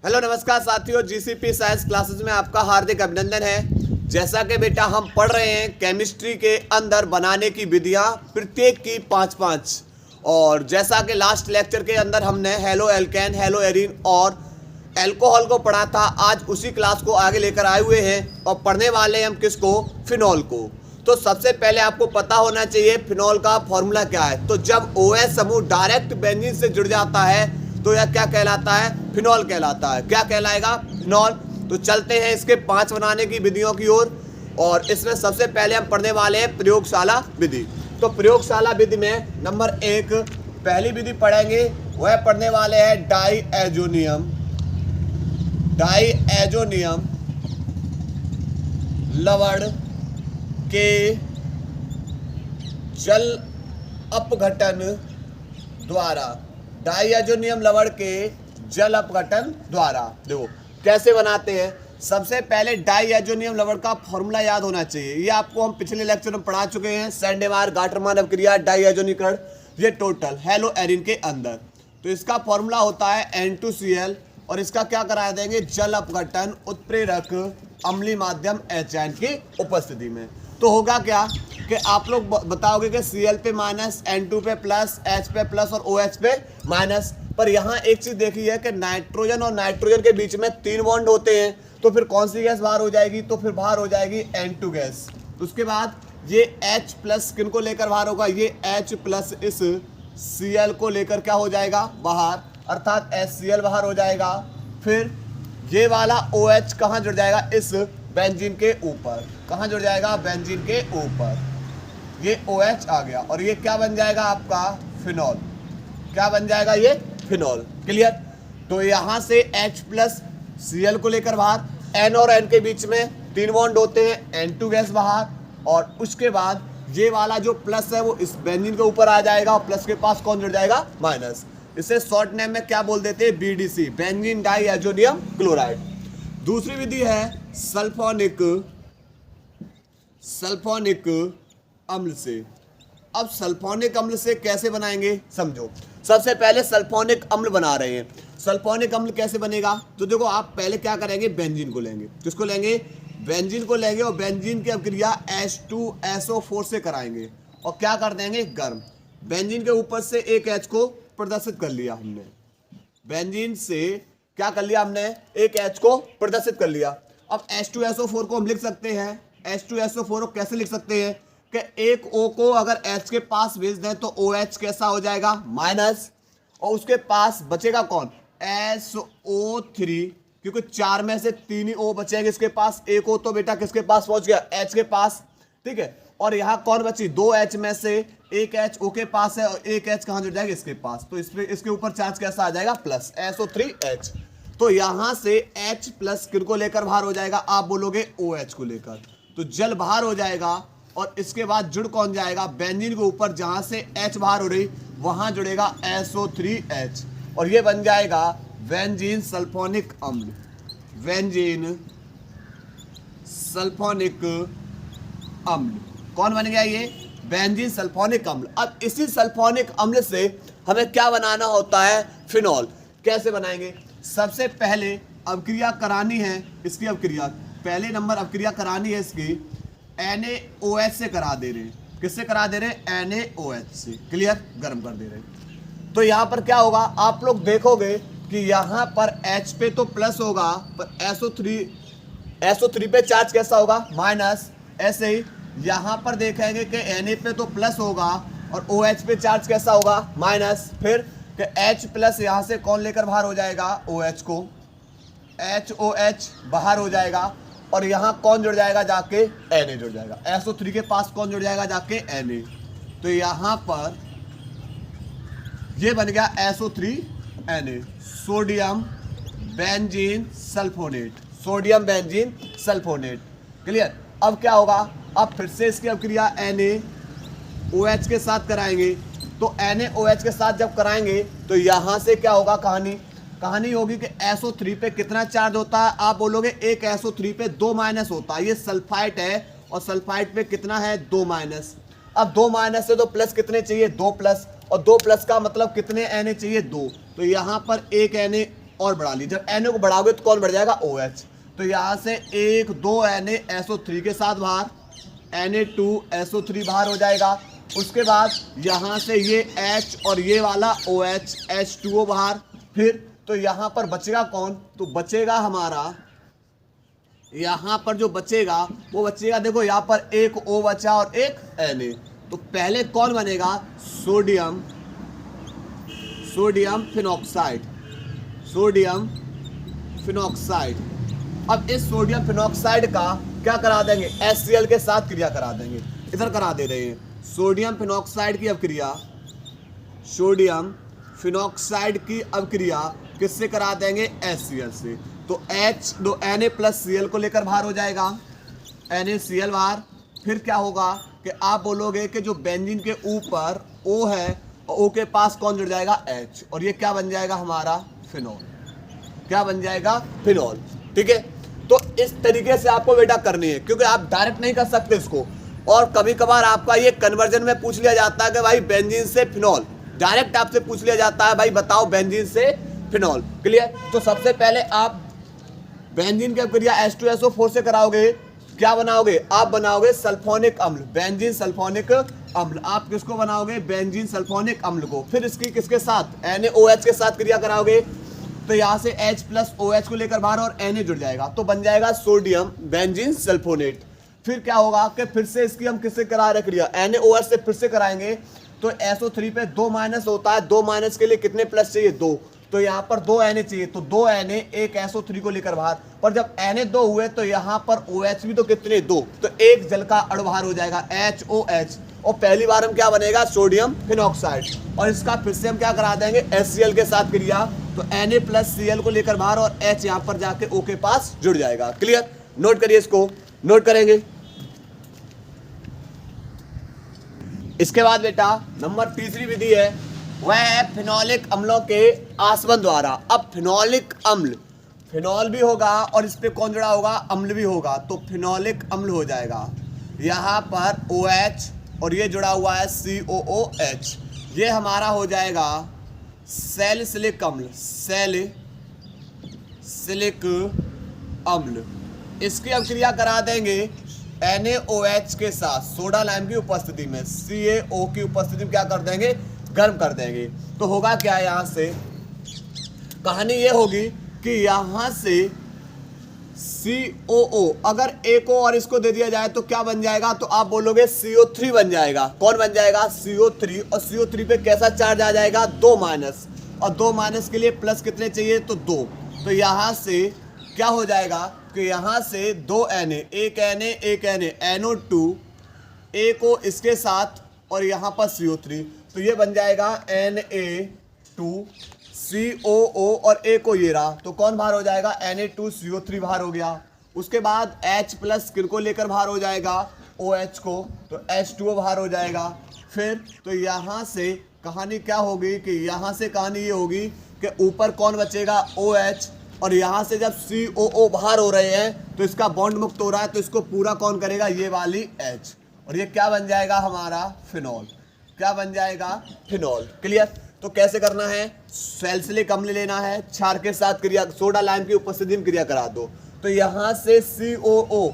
Hello नमस्कार साथियों, GCP science classes में आपका हार्दिक अभिनंदन है। जैसा कि बेटा हम पढ़ रहे हैं केमिस्ट्री के अंदर बनाने की विधियां, प्रत्येक की 5-5। और जैसा कि लास्ट लेक्चर के अंदर हमने हेलो एल्केन, हेलो एरीन और एल्कोहल को पढ़ा था, आज उसी क्लास को आगे लेकर आए हुए हैं और पढ़ने वाले हैं हम किसको, फिनॉल को। तो सबसे पहले आपको पता होना चाहिए फिनॉल का फॉर्मूला क्या है। तो जब OH समूह डायरेक्ट बेंजीन से जुड़ जाता है तो यह क्या कहलाता है, फिनॉल कहलाता है। क्या कहलाएगा, फिनॉल। तो चलते हैं इसके 5 बनाने की विधियों की ओर। और इसमें सबसे पहले हम पढ़ने वाले हैं प्रयोगशाला विधि। तो प्रयोगशाला विधि में नंबर 1 पहली विधि पढ़ेंगे, वह पढ़ने वाले हैं डाईएजोनियम लवण के जल अपघटन द्वारा। डाईएजोनियम लवण के जल अपघटन द्वारा। देखो कैसे बनाते हैं। सबसे पहले डाईएजोनियम लवण का फॉर्मूला याद होना चाहिए। ये आपको हम पिछले लेक्चर में पढ़ा चुके हैं। सैंडेमायर गाटरमान अभिक्रिया, डाईएजोनीकरण, ये टोटल हेलो एरीन के अंदर। तो इसका फॉर्मूला होता है N2Cl और इसका क्या करा देंगे, जल अपघटन उत्प्रेरक अम्लीय माध्यम HN की उपस्थिति में। तो होगा क्या कि आप लोग बताओगे कि Cl पे माइनस, N2 पे प्लस, H पे प्लस और OH पे माइनस। पर यहाँ एक चीज देखी है कि नाइट्रोजन और नाइट्रोजन के बीच में 3 बॉन्ड होते हैं। तो फिर कौन सी गैस बाहर हो जाएगी, तो फिर बाहर हो जाएगी N2 गैस। उसके बाद ये H प्लस किन को लेकर बाहर होगा, ये H प्लस इस Cl को लेकर क्या हो जाएगा, बाहर, अर्थात HCl बाहर हो जाएगा। फिर ये वाला OH कहाँ जुड़ जाएगा, इस बेंजीन के ऊपर। कहाँ जुड़ जाएगा, बेंजीन के ऊपर। ये OH आ गया और ये क्या बन जाएगा आपका, फिनॉल। क्या बन जाएगा, ये फिनॉल। क्लियर। तो यहाँ से H प्लस Cl को लेकर बाहर, N और N के बीच में 3 बॉन्ड होते हैं, N2 गैस बाहर। और उसके बाद ये वाला जो प्लस है वो इस बेंजीन के ऊपर आ जाएगा और प्लस के पास कौन जुड़ जाएगा, माइनस। इसे शॉर्ट नेम में क्या बोल देते हैं, BDC, बेंजीन डाईएजोनियम क्लोराइड। दूसरी विधि है सल्फोनिक अम्ल से। अब सल्फोनिक अम्ल से कैसे बनाएंगे, समझो। सबसे पहले सल्फोनिक अम्ल बना रहे हैं। सल्फोनिक अम्ल कैसे बनेगा, तो देखो आप पहले क्या करेंगे, बेंजीन को लेंगे। किसको लेंगे, बेंजीन को लेंगे और बेंजीन की अभिक्रिया H2SO4 से कराएंगे और क्या कर देंगे, गर्म। बेंजीन के ऊपर से एक H को प्रदर्शित कर लिया हमने। बेंजीन से क्या कर लिया हमने, एक H को प्रदर्शित कर लिया। अब H2SO4 को हम लिख सकते हैं। H2SO4 को कैसे लिख सकते हैं कि एक O को अगर H के पास भेज दें तो OH कैसा हो जाएगा, माइनस। और उसके पास बचेगा कौन, SO3, क्योंकि 4 में से 3 ही O बचेंगे इसके पास। एक O तो बेटा किसके पास पहुंच गया, H के पास। ठीक है। और यहाँ कौन बची, 2 H में से एक H O के पास है और एक H कहाँ जुड़ जाएगा, इसके पास। तो इसके ऊपर चार्ज कैसा आ जाएगा, प्लस, SO3H। तो यहाँ से H प्लस किनको लेकर बाहर हो जाएगा, आप बोलोगे OH को लेकर। तो जल बाहर हो जाएगा और इसके बाद जुड़ कौन जाएगा, बेंजीन के ऊपर जहां से H बाहर हो रही वहां जुड़ेगा SO3H और ये बन जाएगा बेंजीन सल्फोनिक अम्ल। बेंजीन सल्फोनिक अम्ल कौन बन गया, ये बेंजीन सल्फोनिक अम्ल। अब इसी सल्फोनिक अम्ल से हमें क्या बनाना होता है, फिनॉल। कैसे बनाएंगे, सबसे पहले अभिक्रिया करानी है इसकी। अभिक्रिया पहले नंबर अभिक्रिया करानी है इसकी NaOH से करा दे रहे हैं। किससे करा दे रहे हैं, NaOH से। क्लियर, गर्म कर दे रहे हैं। तो यहाँ पर क्या होगा, आप लोग देखोगे कि यहाँ पर H पे तो प्लस होगा, पर SO3 पे चार्ज कैसा होगा, माइनस। ऐसे ही यहाँ पर देखेंगे कि Na पे तो प्लस होगा और OH पे चार्ज कैसा होगा, माइनस। फिर कि H प्लस यहाँ से कौन लेकर बाहर हो जाएगा, OH को, HOH बाहर हो जाएगा और यहाँ कौन जुड़ जाएगा, जाके Na जुड़ जाएगा। SO3 के पास कौन जुड़ जाएगा, जाके Na। तो यहाँ पर ये बन गया SO3Na, sodium benzene sulphonate. Sodium benzene sulphonate. Clear. अब क्या होगा, अब फिर से इसकी अभिक्रिया NaOH के साथ कराएंगे। तो NaOH के साथ जब कराएंगे तो यहाँ से क्या होगा, कहानी होगी कि SO3 पे कितना चार्ज होता है, आप बोलोगे एक SO3 पे 2 माइनस होता है। ये सल्फाइट है और सल्फाइट पे कितना है, 2 माइनस। अब 2 माइनस से तो प्लस कितने चाहिए, 2 प्लस, और 2 प्लस का मतलब कितने Na चाहिए, 2। तो यहाँ पर एक Na और बढ़ा ली। जब Na को बढ़ाओगे तो कौन बढ़ जाएगा, OH। तो यहाँ से 1 2 NaSO3 के साथ बाहर, Na2SO3 बाहर हो जाएगा। उसके बाद यहाँ से ये H और ये वाला OH H2O बाहर। फिर तो यहाँ पर बचेगा कौन, तो बचेगा हमारा, यहाँ पर जो बचेगा वो बचेगा, देखो यहाँ पर एक O बचा और एक Na। तो पहले कौन बनेगा, सोडियम फिनॉक्साइड, सोडियम फिनॉक्साइड। अब इस सोडियम फिनॉक्साइड का क्या करा देंगे, HCl के साथ क्रिया करा देंगे। इधर करा दे रहे हैं सोडियम फिनॉक्साइड की अवक्रिया, सोडियम फिनॉक्साइड की अवक्रिया किससे करा देंगे, HCl से। तो Na प्लस Cl को लेकर बाहर हो जाएगा, NaCl बाहर। फिर क्या होगा कि आप बोलोगे कि जो बेंजीन के ऊपर O है और O के पास कौन जुड़ जाएगा, H, और ये क्या बन जाएगा हमारा, फिनॉल। क्या बन जाएगा, फिनॉल। ठीक है, तो इस तरीके से आपको बेटा करनी है, क्योंकि आप डायरेक्ट नहीं कर सकते इसको। और कभी कभार आपका ये कन्वर्जन में पूछ लिया जाता है कि भाई बेंजीन से फिनॉल, डायरेक्ट आपसे पूछ लिया जाता है भाई बताओ बेंजीन से फिनॉल। क्लियर। तो सबसे पहले आप बेंजीन की अभिक्रिया H2SO4 से कराओगे, क्या बनाओगे, आप बनाओगे सल्फोनिक अम्ल, बेंजीन सल्फोनिक अम्ल। आप किसको बनाओगे, बेंजीन सल्फोनिक अम्ल को। फिर इसकी किसके साथ, NaOH के साथ क्रिया कराओगे। तो यहाँ से H प्लस OH को लेकर बाहर और Na जुड़ जाएगा, तो बन जाएगा सोडियम बेंजीन सल्फोनेट। फिर क्या होगा कि फिर से इसकी हम किससे करा रहे क्रिया, NaOH से फिर से कराएंगे। तो SO3 पे 2 माइनस होता है, 2 माइनस के लिए कितने प्लस चाहिए, 2। तो यहाँ पर 2 Na चाहिए, तो 2 Na, एक SO3 को लेकर बाहर। पर जब Na 2 हुए तो यहाँ पर OH भी तो कितने, 2, तो एक जल का अणु बाहर हो जाएगा, HOH। और पहली बार हम क्या बनेगा, सोडियम फिनॉक्साइड। और इसका फिर से हम क्या करा देंगे, HCl के साथ क्रिया। तो Na प्लस Cl को लेकर बाहर और H यहाँ पर जाके O के पास जुड़ जाएगा। क्लियर, नोट करिए, इसको नोट करेंगे। इसके बाद बेटा नंबर तीसरी विधि है, वह है फिनोलिक अम्लों के आसवन द्वारा। अब फिनोलिक अम्ल, फिनॉल भी होगा और इस पे कौन जुड़ा होगा, अम्ल भी होगा, तो फिनोलिक अम्ल हो जाएगा। यहाँ पर OH और ये जुड़ा हुआ है COOH, ये हमारा हो जाएगा सैलिसिलिक अम्ल, सैलिसिलिक अम्ल। इसकी अभिक्रिया करा देंगे NaOH के साथ सोडा लाइम की उपस्थिति में, CaO की उपस्थिति में क्या कर देंगे, गर्म कर देंगे। तो होगा क्या, यहाँ से कहानी ये होगी कि यहाँ से COO अगर एक को और इसको दे दिया जाए तो क्या बन जाएगा, तो आप बोलोगे CO3 बन जाएगा। कौन बन जाएगा, CO3। और CO3 पे कैसा चार्ज आ जाएगा, 2 माइनस, और 2 माइनस के लिए प्लस कितने चाहिए, तो 2। तो यहाँ से क्या हो जाएगा कि यहाँ से 2 Na, एक Na, NO2, एक को इसके साथ और यहाँ पर CO3, तो ये बन जाएगा Na2COO और एक को ये रहा, तो कौन बाहर हो जाएगा, Na2CO3 बाहर हो गया। उसके बाद H प्लस किनको लेकर बाहर हो जाएगा, OH को, तो H2O बाहर हो जाएगा। फिर तो यहाँ से कहानी क्या होगी कि यहाँ से कहानी ये होगी कि ऊपर कौन बचेगा, OH, और यहाँ से जब COO बाहर हो रहे हैं तो इसका बॉन्ड मुक्त हो रहा है, तो इसको पूरा कौन करेगा, ये वाली H, और ये क्या बन जाएगा हमारा फिनॉल। क्या बन जाएगा, फिनॉल। क्लियर। तो कैसे करना है, सैलिसिलिक अम्ल लेना है, क्षार के साथ क्रिया, सोडा लाइम की उपस्थिति में क्रिया करा दो। तो यहाँ से COO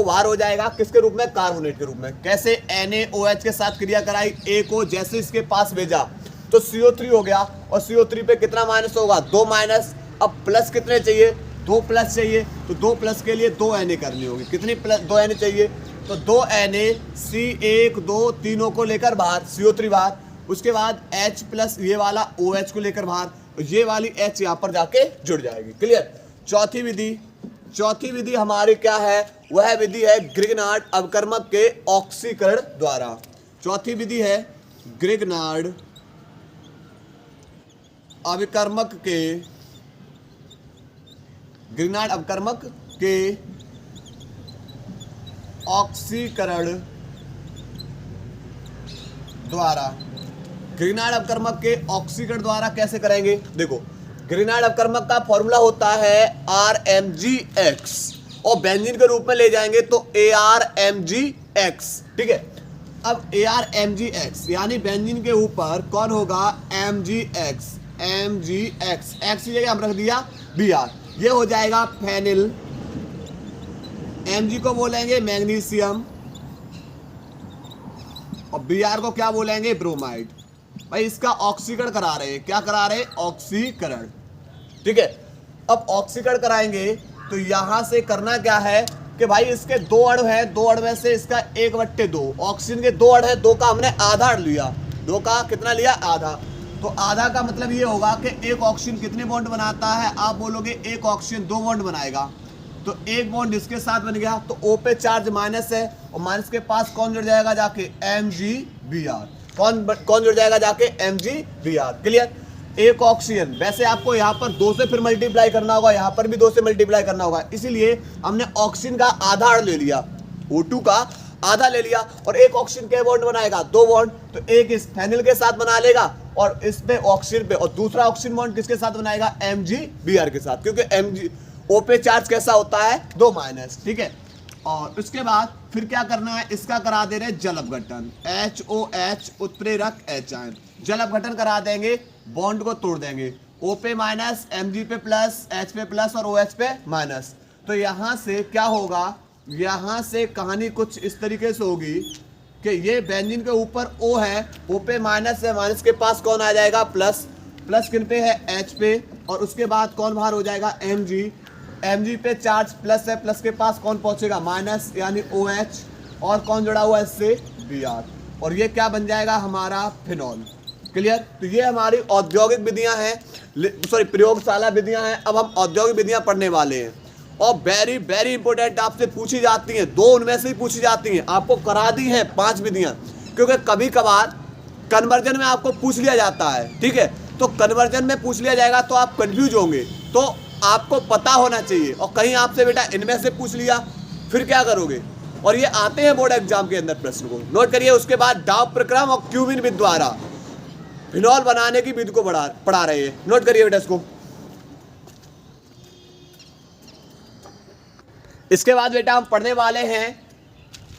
बाहर हो जाएगा, किसके रूप में, कार्बोनेट के रूप में। कैसे, NaOH के साथ क्रिया कराई, A को जैसे इसके पास भेजा तो CO3 हो गया, और CO3 पे कितना माइनस होगा, 2 माइनस। अब प्लस कितने चाहिए, 2 प्लस चाहिए, तो 2 प्लस के लिए 2 Na करनी होगी। कितनी प्लस, 2 Na चाहिए, तो 2 Na, C1 2 तीनों को लेकर बाहर, CO3 बाहर। उसके बाद H प्लस ये वाला OH को लेकर बाहर, ये वाली H यहाँ पर जाके जुड़ जाएगी। क्लियर। चौथी विधि हमारी क्या है, वह विधि है ग्रिग्नार्ड अवकर्मक के ऑक्सीकरण द्वारा। चौथी विधि है ग्रिग्नार्ड अवकर्मक के ऑक्सीकरण द्वारा। ग्रिग्नार्ड अवकर्मक के ऑक्सीकरण द्वारा कैसे करेंगे, देखो ग्रिग्नार्ड अवकर्मक का फॉर्मूला होता है RMgX, और बेंजीन के रूप में ले जाएंगे तो ArMgX। ठीक है। अब ArMgX यानी बेंजीन के ऊपर कौन होगा, MgX, MgX, X की जगह हम रख दिया Br, ये हो जाएगा फेनिल। Mg को बोलेंगे मैग्नीशियम और Br को क्या बोलेंगे, ब्रोमाइड। भाई इसका ऑक्सीकरण करा रहे हैं, क्या करा रहे हैं, ऑक्सीकरण। ठीक है, अब ऑक्सीकरण कराएंगे तो यहां से करना क्या है कि भाई इसके दो अणु है, दो अणु में से इसका 1/2, ऑक्सीजन के दो अणु है, दो का हमने आधा लिया, दो का कितना लिया, आधा। तो आधा का मतलब ये होगा कि एक ऑक्सीजन कितने बॉन्ड बनाता है, आप बोलोगे एक ऑक्सीजन 2 बॉन्ड बनाएगा, तो एक बॉन्ड इसके साथ बन गया, तो O पे चार्ज माइनस है और माइनस के पास कौन जुड़ जाएगा जाके, MgBr। कौन जुड़ जाएगा जाके, MgBr। क्लियर। एक ऑक्सीजन, वैसे आपको यहाँ पर 2 से फिर मल्टीप्लाई करना होगा, यहाँ पर भी 2 से मल्टीप्लाई करना होगा, इसीलिए हमने ऑक्सीजन का आधा अण ले लिया, O2 का आधा ले लिया। और एक ऑक्सीजन के बॉन्ड बनाएगा, 2 बॉन्ड, तो एक इस फेनिल के साथ बना लेगा और इस पे ऑक्सीजन पे, और दूसरा ऑक्सीजन बॉन्ड किसके साथ बनाएगा, MgBr के साथ, क्योंकि O पे चार्ज कैसा होता है, 2 माइनस। ठीक है, और उसके बाद फिर क्या करना है, इसका करा दे रहे जल अपघटन, HOH उत्प्रेरक H आयन, जल अपघटन करा देंगे, बॉन्ड को तोड़ देंगे, O पे माइनस, Mg पे प्लस, H पे प्लस और OH पे माइनस। तो यहाँ से क्या होगा, यहाँ से कहानी कुछ इस तरीके से होगी कि ये बेंजीन के ऊपर O है, O पे माइनस है, माइनस के पास कौन आ जाएगा, प्लस, प्लस किन पे है, H पे, और उसके बाद कौन बाहर हो जाएगा, Mg पे चार्ज प्लस है, प्लस के पास कौन पहुंचेगा, माइनस, यानी OH, और कौन जुड़ा हुआ है इससे, Br, और ये क्या बन जाएगा हमारा, फिनॉल। क्लियर। तो ये हमारी औद्योगिक विधियां हैं, सॉरी प्रयोगशाला विधियां हैं। अब हम औद्योगिक विधियां पढ़ने वाले हैं और वेरी वेरी इंपॉर्टेंट आपसे पूछी जाती हैं, 2 उनमें से ही पूछी जाती हैं। आपको करा दी हैं 5 विधियां, क्योंकि कभी कभार कन्वर्जन में आपको पूछ लिया जाता है। ठीक है, तो कन्वर्जन में पूछ लिया जाएगा तो आप कंफ्यूज होंगे, तो आपको पता होना चाहिए। और कहीं आपसे बेटा इनमें से पूछ लिया, फिर क्या करोगे। और ये आते हैं बोर्ड एग्जाम के अंदर, प्रश्न को नोट करिए। उसके बाद डाव प्रक्रम और क्यूबिन विधि द्वारा फिनॉल बनाने की विधि को पढ़ा रहे हैं, नोट करिए बेटा इसको। इसके बाद बेटा हम पढ़ने वाले हैं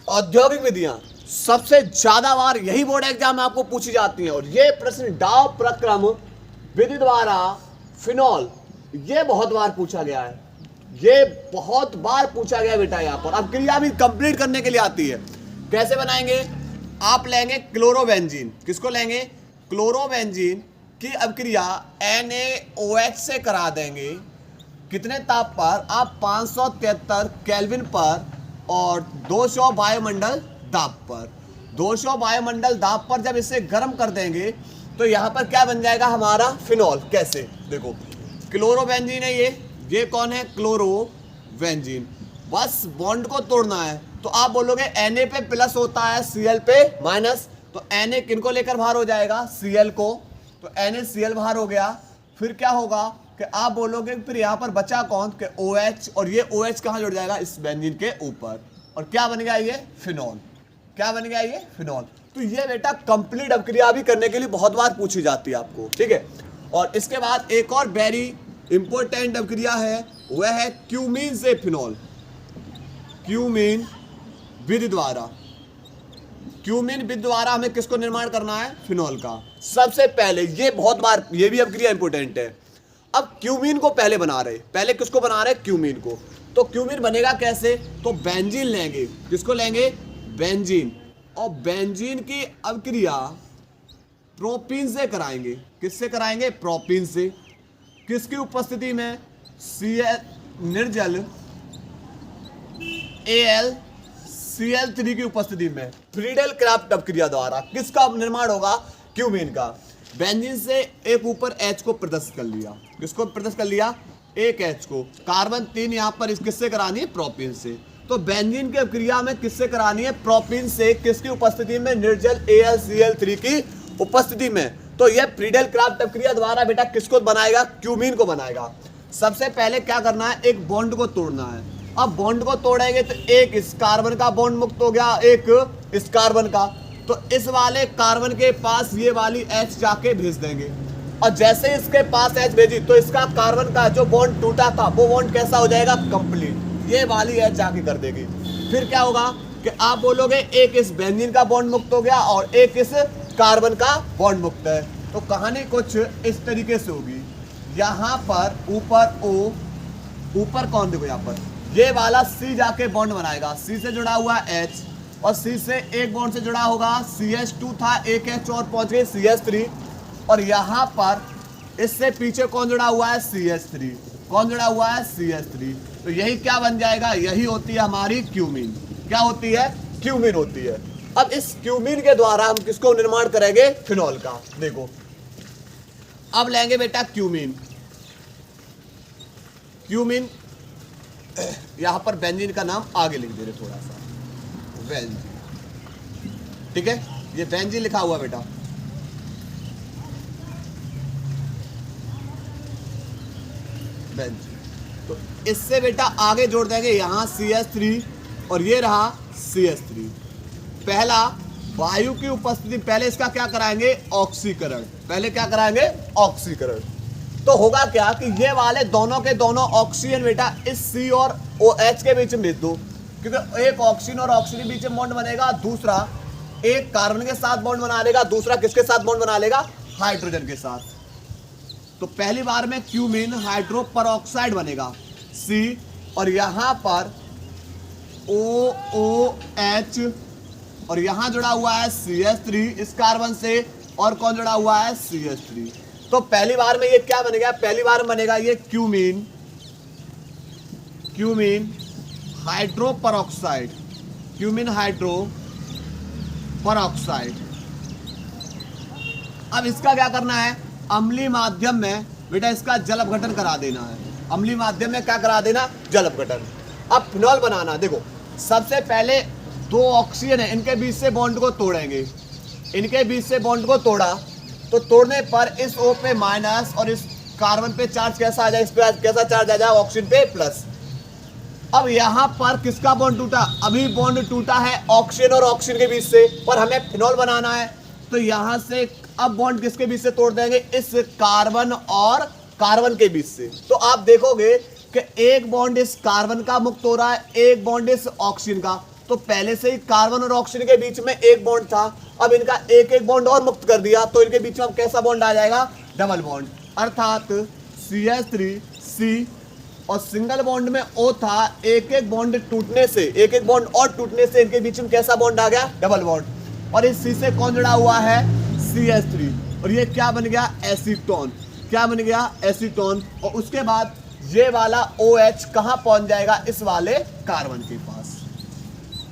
औद्योगिक विधियां। सबसे ज्यादा बार यही बोर्ड एग्जाम में आपको पूछी जाती हैं, और ये प्रश्न डाव प्रक्रम विधि द्वारा फिनॉल, ये बहुत बार पूछा गया है, ये बहुत बार पूछा गया बेटा यहाँ पर। अब क्रिया भी कंप्लीट करने के लिए आती है। कैसे बनाएंगे, आप लेंगे क्लोरोबेंजीन, किसको लेंगे, क्लोरोबेंजीन की अभिक्रिया NaOH से करा देंगे। कितने ताप पर, आप 573 केल्विन पर और 200 वायुमंडल दाब पर। 200 वायुमंडल दाब पर जब इसे गर्म कर देंगे तो यहाँ पर क्या बन जाएगा हमारा, फिनॉल। कैसे, देखो क्लोरोबेंजीन है ये कौन है, क्लोरोबेंजीन। बस बॉन्ड को तोड़ना है, तो आप बोलोगे Na पे प्लस होता है, Cl पे माइनस, तो Na किनको लेकर बाहर हो जाएगा, Cl को, तो NaCl बाहर हो गया। फिर क्या होगा कि आप बोलोगे फिर यहाँ पर बचा कौन, कि OH, और ये OH कहाँ जुड़ जाएगा, इस बेंजीन के ऊपर, और क्या बन गया ये, फिनॉल। क्या बन गया ये, फिनॉल। तो ये बेटा कंप्लीट अभिक्रिया भी करने के लिए बहुत बार पूछी जाती है आपको। ठीक है, और इसके बाद एक और वेरी इंपॉर्टेंट अभिक्रिया है, वह है क्यूमीन से फिनॉल। क्यूमीन विधि द्वारा, क्यूमीन विधि द्वारा हमें किसको निर्माण करना है, फिनॉल का। सबसे पहले ये बहुत बार, ये भी अभिक्रिया इंपॉर्टेंट है। अब क्यूमीन को पहले बना रहे, पहले किसको बना रहे, क्यूमीन को। तो क्यूमीन बनेगा कैसे, तो बेंजीन लेंगे, किसको लेंगे, बेंजीन, और बेंजीन की अभिक्रिया प्रोपीन से कराएंगे। किससे कराएंगे, प्रोपीन से। किसकी उपस्थिति में, निर्जल AlCl3 की उपस्थिति में। फ्रीडल क्राफ्ट अभिक्रिया द्वारा किसका निर्माण होगा, क्यूमीन का। बेंजीन से एक ऊपर H को प्रदर्शित कर लिया, किसको प्रदर्शित कर लिया, एक H को। कार्बन 3 यहाँ पर किससे करानी है, प्रोपीन से। तो बेंजीन की अभिक्रिया में किससे करानी है, प्रोपीन से। किसकी उपस्थिति में, निर्जल AlCl3 की उपस्थिति में। तो यह फ्रीडल क्राफ्ट अभिक्रिया द्वारा बेटा किसको बनाएगा, क्यूमीन को बनाएगा। सबसे पहले क्या करना है, एक बॉन्ड को तोड़ना है। अब बॉन्ड को तोड़ेंगे तो एक इस कार्बन का बॉन्ड मुक्त हो गया, एक इस कार्बन का, तो इस वाले कार्बन के पास ये वाली H जाके भेज देंगे। और जैसे इसके पास H भेजी तो इसका कार्बन का जो बॉन्ड टूटा था वो बॉन्ड कैसा हो जाएगा, कंप्लीट। ये वाली H जाके कर देगी। फिर क्या होगा कि आप बोलोगे एक इस बेंजीन का बॉन्ड मुक्त हो गया और एक इस कार्बन का बॉन्ड मुक्त है। तो कहानी कुछ इस तरीके से होगी। यहाँ पर ऊपर O, ऊपर कौन, देखो यहाँ पर ये वाला C जाके बॉन्ड बनाएगा, C से जुड़ा हुआ H, और C से एक बॉन्ड से जुड़ा होगा CH2 था, एक H और पहुंच गई CH3, और यहाँ पर इससे पीछे कौन जुड़ा हुआ है CH3, कौन जुड़ा हुआ है CH3। तो यही क्या बन जाएगा, यही होती है हमारी क्यूमीन। क्या होती है, क्यूमीन होती है। अब इस क्यूमीन के द्वारा हम किसको निर्माण करेंगे, फिनॉल का। देखो अब लेंगे बेटा क्यूमीन, क्यूमीन यहां पर बेंजीन का नाम आगे लिख दे रहे थोड़ा सा, बेंजीन, ठीक है, ये बेंजीन लिखा हुआ बेटा। बेंजीन, तो इससे बेटा आगे जोड़ देंगे यहां CH3 और ये रहा CH3। पहला वायु की उपस्थिति, पहले इसका क्या कराएंगे, ऑक्सीकरण, पहले क्या कराएंगे, ऑक्सीकरण। तो होगा क्या कि ये वाले दोनों के दोनों ऑक्सीजन बेटा इस C और OH के बीच में भेज दो, क्योंकि एक ऑक्सीजन और ऑक्सीजन के बीच में बॉन्ड बनेगा, दूसरा एक कार्बन के साथ बॉन्ड बना लेगा, दूसरा किसके साथ बॉन्ड बना लेगा, हाइड्रोजन के साथ। तो पहली बार में क्यूमीन हाइड्रो परऑक्साइड बनेगा C, और यहां पर OOH, और यहां जुड़ा हुआ है CH3 इस कार्बन से, और कौन जुड़ा हुआ है, CH3। तो पहली बार में ये क्या बनेगा, पहली बार में बनेगा ये cumene, cumene hydro peroxide, cumene hydro peroxide. अब इसका क्या करना है, अम्लीय माध्यम में बेटा इसका जल अपघटन करा देना है, अम्लीय माध्यम में क्या करा देना, जल अपघटन। अब फिनॉल बनाना, देखो सबसे पहले दो ऑक्सीजन है, इनके बीच से बॉन्ड को तोड़ेंगे, इनके बीच से बॉन्ड को तोड़ा, तो तोड़ने पर इस O पे माइनस और इस कार्बन पे चार्ज कैसा आ जाए, इस पे कैसा चार्ज आ जाए, ऑक्सीजन पे प्लस। अब यहाँ पर किसका बॉन्ड टूटा, अभी बॉन्ड टूटा है ऑक्सीजन और ऑक्सीजन के बीच से, पर हमें फिनॉल बनाना है, तो यहाँ से अब बॉन्ड किसके बीच से तोड़ देंगे, इस कार्बन और कार्बन के बीच से। तो आप देखोगे कि एक बॉन्ड इस कार्बन का मुक्त हो रहा है, एक बॉन्ड इस ऑक्सीजन का, तो पहले से ही कार्बन और ऑक्सीजन के बीच में एक बॉन्ड था, अब इनका एक एक बॉन्ड और मुक्त कर दिया, तो इनके बीच में अब कैसा बॉन्ड आ जाएगा, डबल बॉन्ड, अर्थात CH3C, और सिंगल बॉन्ड में O था, एक एक बॉन्ड टूटने से, एक एक बॉन्ड और टूटने से इनके बीच में कैसा बॉन्ड आ गया, डबल बॉन्ड, और इस C से कौन जुड़ा हुआ है, CH3, और ये क्या बन गया, एसीटोन, क्या बन गया, एसीटोन। और उसके बाद ये वाला OH कहां पहुंच जाएगा, इस वाले कार्बन के पास,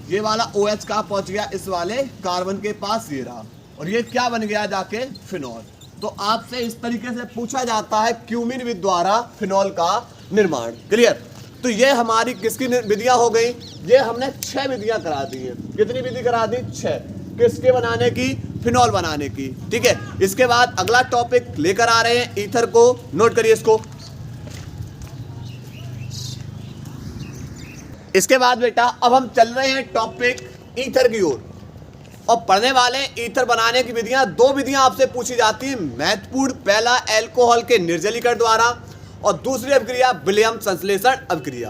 ये वाला OH कहां पहुंच गया, इस वाले कार्बन के पास, ये रहा, और ये क्या बन गया जाके, फिनॉल। तो आपसे इस तरीके से पूछा जाता है क्यूमीन विधि द्वारा फिनॉल का निर्माण। क्लियर। तो ये हमारी किसकी विधियां हो गई, ये हमने 6 विधियां करा दी है। कितनी विधि करा दी, 6, किसके बनाने की, फिनॉल बनाने की। ठीक है, इसके बाद अगला टॉपिक लेकर आ रहे हैं ईथर को, नोट करिए इसको। इसके बाद बेटा अब हम चल रहे हैं टॉपिक ईथर की ओर, और पढ़ने वाले ईथर बनाने की विधियां। 2 विधियां आपसे पूछी जाती हैं महत्वपूर्ण, पहला एल्कोहल के निर्जलीकरण द्वारा, और दूसरी अभिक्रिया विलियम संश्लेषण अभिक्रिया।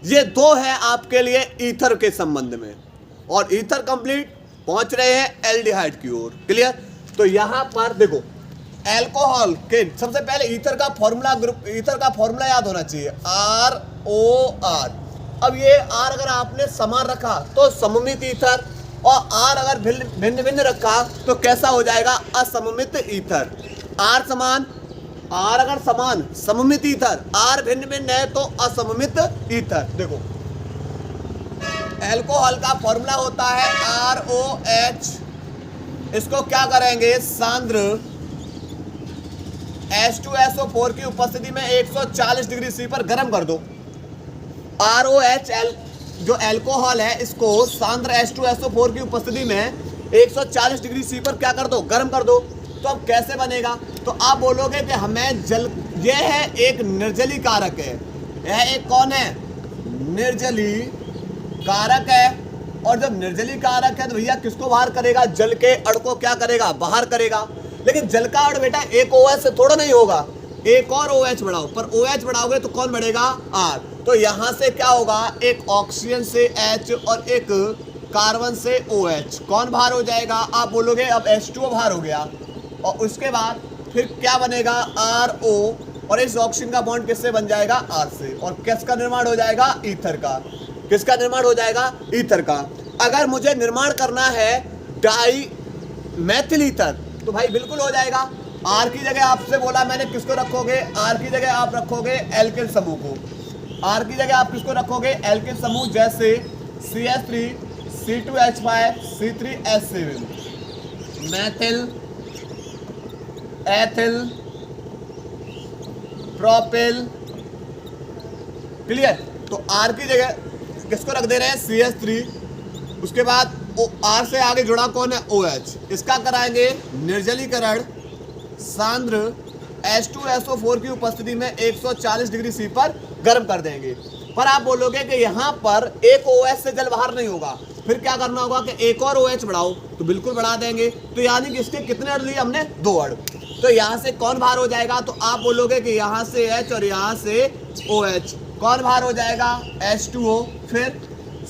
ये 2 है आपके लिए ईथर के संबंध में, और ईथर कंप्लीट, पहुंच रहे हैं एल्डिहाइड की ओर। क्लियर। तो यहां पर देखो एल्कोहल के सबसे पहले ईथर का फॉर्मूला, ग्रुप ईथर का फॉर्मूला याद होना चाहिए, ROR। अब ये R अगर आपने समान रखा तो सममित ईथर, और R अगर भिन्न भिन्न रखा तो कैसा हो जाएगा, असममित ईथर। R समान, R अगर समान सममित ईथर, R भिन्न भिन्न है तो असममित ईथर। देखो एल्कोहल का फॉर्मूला होता है ROH, इसको क्या करेंगे, सांद्र H2SO4 की उपस्थिति में 140 डिग्री C पर गर्म कर दो। ROH जो एल्कोहल है, इसको सांद्र H2SO4 की उपस्थिति में 140 डिग्री C पर क्या कर दो, गर्म कर दो। तो अब कैसे बनेगा, तो आप बोलोगे कि हमें जल, यह है एक निर्जली कारक है, यह एक कौन है, निर्जली कारक है। और जब निर्जली कारक है तो भैया किसको बाहर करेगा, जल के अण को क्या करेगा, बाहर करेगा। लेकिन जल का अण बेटा एक OH से थोड़ा नहीं होगा, एक और OH बढ़ाओ, पर OH बढ़ाओगे तो कौन बढ़ेगा, R। तो यहां से क्या होगा, एक ऑक्सीजन से H और एक कार्बन से OH, कौन बाहर हो जाएगा, आप बोलोगे अब H2O बाहर हो गया, और उसके बाद फिर क्या बनेगा RO, और इस ऑक्सीजन का बॉन्ड किससे बन जाएगा R से, और किसका निर्माण हो जाएगा ईथर का, किसका निर्माण हो जाएगा ईथर का। अगर मुझे निर्माण करना है डाई मैथिल ईथर तो भाई बिल्कुल हो जाएगा। R की जगह आपसे बोला मैंने किसको रखोगे, R की जगह आप रखोगे एल्किल समूह को, R की जगह आप किसको रखोगे एल्किल समूह, जैसे CH3 C2H5 C3H7 Maithil ethyl propyl, clear. तो R की जगह किसको रख दे रहे हैं CH3, उसके बाद R से आगे जुड़ा कौन है OH, इसका कराएंगे निर्जलीकरण सांद्र H2SO4 की उपस्थिति में 140 डिग्री C पर गर्म कर देंगे। पर आप बोलोगे कि यहाँ पर एक OH से जल बाहर नहीं होगा, फिर क्या करना होगा कि एक और OH बढ़ाओ, तो बिल्कुल बढ़ा देंगे। तो यानी कि इसके कितने अण लिए हमने, 2 अण। तो यहाँ से कौन बाहर हो जाएगा, तो आप बोलोगे कि यहाँ से H और यहाँ से OH, कौन बाहर हो जाएगा H2O, फिर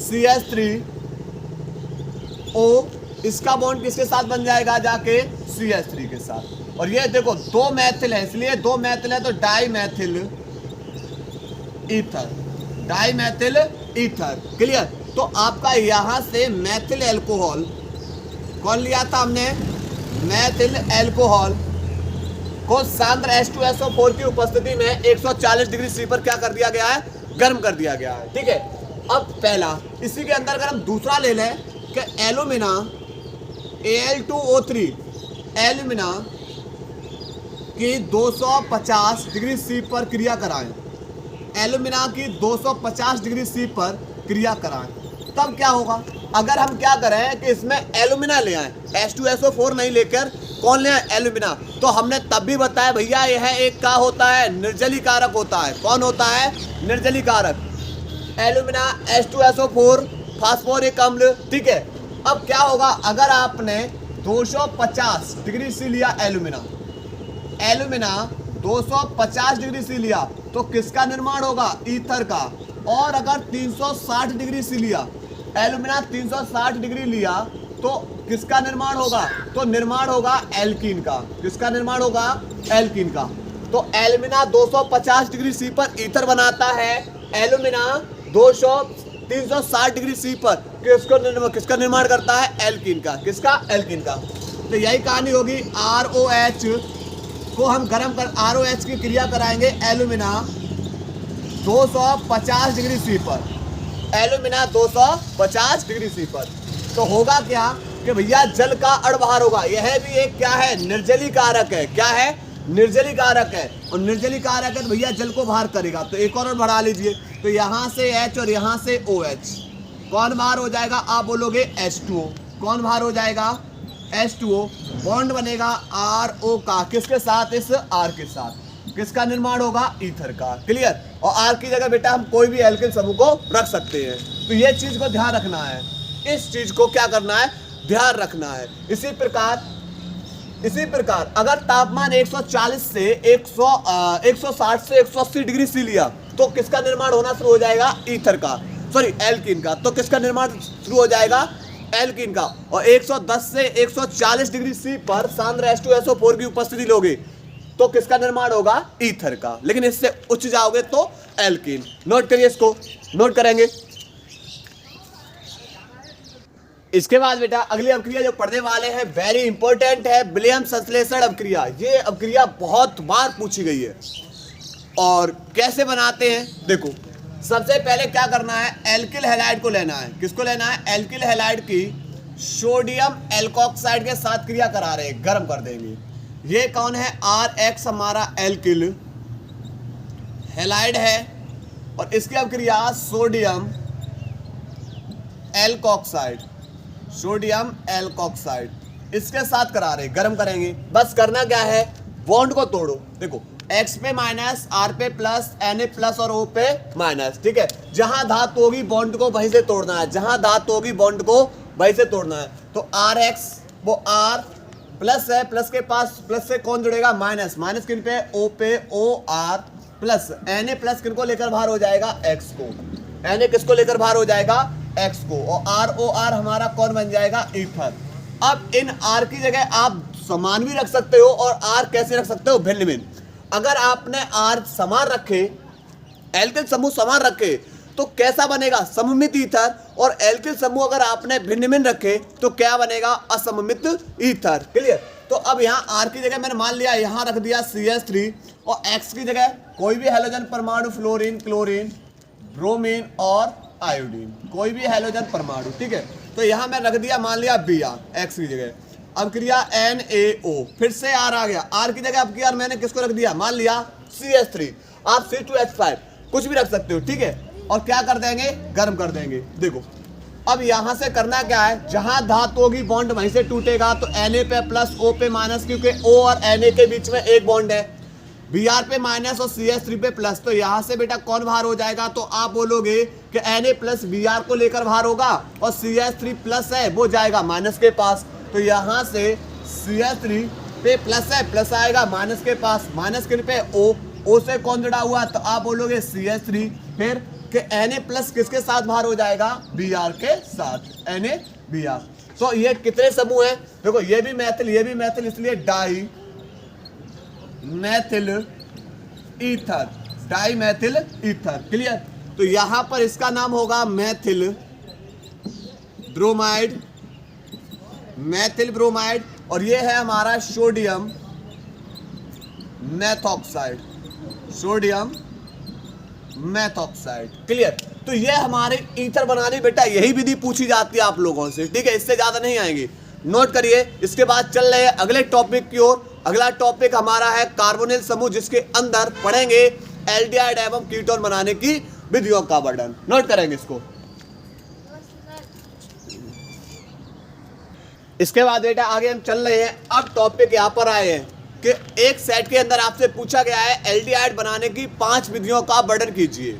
CH3O, इसका बॉन्ड किसके साथ बन जाएगा जाके CH3 के साथ। और ये देखो 2 मैथिल है, इसलिए 2 मैथिल है तो di methyl ether, di methyl ether, clear. तो आपका यहां से मैथिल एल्कोहल कौन लिया था हमने, मैथिल एल्कोहल को सांद्र H2SO4 की उपस्थिति में 140 डिग्री C पर क्या कर दिया गया है, गर्म कर दिया गया है, ठीक है। अब पहला, इसी के अंदर अगर हम दूसरा ले लें कि एल्यूमिना Al2O3, एल्यूमिना की 250 डिग्री C पर क्रिया कराएं, एल्यूमिना की 250 डिग्री C पर क्रिया कराएं, तब क्या होगा। अगर हम क्या करें कि इसमें एल्यूमिना ले आए, H2SO4 नहीं लेकर कौन ले आए, एल्यूमिना, तो हमने तब भी बताया भैया यह एक क्या होता है, निर्जलीकारक होता है। कौन होता है, निर्जलीकारक। एल्यूमिना H2SO4 फास्फोरिक अम्ल, ठीक है। अब क्या होगा, अगर आपने 250 डिग्री C लिया एल्यूमिना, एल्यूमिना 250 डिग्री C लिया तो किसका निर्माण होगा, ईथर का। और अगर 360 डिग्री C लिया, एल्यूमिना 360 डिग्री लिया तो किसका निर्माण होगा, तो निर्माण होगा एल्कीन का। किसका निर्माण होगा, एल्कीन का। तो एल्यूमिना 250 डिग्री C पर ईथर बनाता है, एल्यूमिना 360 डिग्री C पर किसका निर्माण करता है, एल्कीन का। किसका, एल्कीन का। तो यही कहानी होगी। ROH को हम गर्म कर, ROH की क्रिया कराएंगे एल्यूमिना 250 डिग्री C पर, एल्यूमिना 250 डिग्री C पर। तो होगा क्या कि भैया जल का अण बाहर होगा। यह भी एक क्या है, निर्जलीकारक है। क्या है, निर्जलीकारक है। और निर्जलीकारक है तो भैया जल को बाहर करेगा। तो एक और बढ़ा लीजिए, तो यहाँ से H और यहाँ से OH, कौन बाहर हो जाएगा, आप बोलोगे H2O। कौन बाहर हो जाएगा, H2O। बॉन्ड बनेगा RO का, किसके साथ, इस R के साथ। किसका निर्माण होगा, ईथर का, क्लियर। और R की जगह बेटा हम कोई भी एल्किल समूह को रख सकते हैं। तो ये चीज को ध्यान रखना है, इस चीज को क्या करना है, ध्यान रखना है। इसी प्रकार अगर तापमान 140 से 160 से 180 डिग्री C लिया तो किसका निर्माण होना शुरू हो जाएगा, ईथर का, सॉरी एल्कीन का। तो किसका निर्माण शुरू हो जाएगा, एल्कीन का। और 110 से 140 डिग्री C पर सांद्र H2SO4 की उपस्थिति लोगे तो किसका निर्माण होगा, ईथर का। लेकिन इससे उच्च जाओगे तो एल्कीन। नोट करिए, इसको नोट करेंगे। इसके बाद बेटा अगली अवक्रिया जो पढ़ने वाले हैं वेरी इंपॉर्टेंट है, विलियम संश्लेषण अवक्रिया। ये अवक्रिया बहुत बार पूछी गई है। और कैसे बनाते हैं, देखो सबसे पहले क्या करना है, एल्किल हैलाइड को लेना है। किसको लेना है, एल्किल हैलाइड की सोडियम एल्कोक्साइड के साथ क्रिया करा रहे हैं, गर्म कर देंगे। ये कौन है, RX हमारा एल्किल हैलाइड है और इसकी अवक्रिया सोडियम एल्कोक्साइड, सोडियम एल्कोक्साइड इसके साथ करा रहे, गर्म करेंगे। बस करना क्या है, बॉन्ड को तोड़ो। देखो X पे माइनस, R पे प्लस, Na प्लस और O पे माइनस, ठीक है। जहां धातु होगी बॉन्ड को वहीं से तोड़ना है, जहां धातु होगी बॉन्ड को वहीं से तोड़ना है। तो RX वो R प्लस है, प्लस के पास प्लस से कौन जुड़ेगा, माइनस, माइनस किन पे, O पे OR प्लस, Na प्लस किनको लेकर बाहर हो जाएगा, X को। Na किसको लेकर बाहर हो जाएगा, X को। और ROR हमारा कौन बन जाएगा, ईथर। अब इन R की जगह आप समान भी रख सकते हो और R कैसे रख सकते हो, भिन्न भिन्न। अगर आपने R समान रखे, एल्किल समूह समान रखे तो कैसा बनेगा, सममित ईथर। और एल्किल समूह अगर आपने भिन्न भिन्न रखे तो क्या बनेगा, असममित ईथर। क्लियर। तो अब यहाँ R की जगह मैंने मान लिया यहाँ रख दिया CH3 और X की जगह कोई भी हैलोजन परमाणु, फ्लोरीन, क्लोरीन, ब्रोमीन और आयोडीन, कोई भी हैलोजन परमाणु। ठीक है, तो यहाँ मैं रख दिया मान लिया Br X की जगह। अब क्रिया NaO, फिर से R आ गया, R की जगह अब की यार मैंने किसको रख दिया, मान लिया CH3, आप C2H5 कुछ भी रख सकते हो। ठीक है, और क्या कर देंगे, गर्म कर देंगे। देखो अब यहां से करना क्या है, जहां धातु होगी बॉन्ड वहीं से टूटेगा। तो Na पे प्लस, O पे माइनस, क्योंकि O और Na के बीच में एक बॉन्ड है। Br पे माइनस और CH3 पे प्लस, तो यहां से बेटा कौन बाहर हो जाएगा, तो आप बोलोगे कि Na प्लस Br को लेकर बाहर होगा और CH3 प्लस है वो जाएगा माइनस के पास। तो यहां से CH3 पे प्लस है, प्लस आएगा माइनस के पास, माइनस के पे O से कौन जुड़ा हुआ, तो आप बोलोगे CH3, फिर कि Na प्लस किसके साथ बाहर हो जाएगा, Br के साथ, NaBr। तो ये कितने समूह हैं, देखो ये भी मैथिल, ये भी मैथिल, इसलिए di methyl ether, di methyl ether. Clear. तो यहां पर इसका नाम होगा मैथिल ब्रोमाइड, मैथिल ब्रोमाइड। और ये है हमारा सोडियम मैथॉक्साइड, सोडियम मैथॉक्साइड। क्लियर। तो ये हमारे ईथर बनाने बेटा यही विधि पूछी जाती है आप लोगों से। ठीक है, इससे ज्यादा नहीं आएंगे, नोट करिए। इसके बाद चल रहे हैं अगले टॉपिक की ओर। अगला टॉपिक हमारा है कार्बोनिल समूह, जिसके अंदर पढ़ेंगे एल्डिहाइड एवं कीटोन बनाने की विधियों का वर्णन। नोट करेंगे इसको। इसके बाद बेटा आगे हम चल रहे हैं। अब टॉपिक यहाँ पर आए हैं कि एक सेट के अंदर आपसे पूछा गया है एल्डिहाइड बनाने की 5 विधियों का वर्णन कीजिए।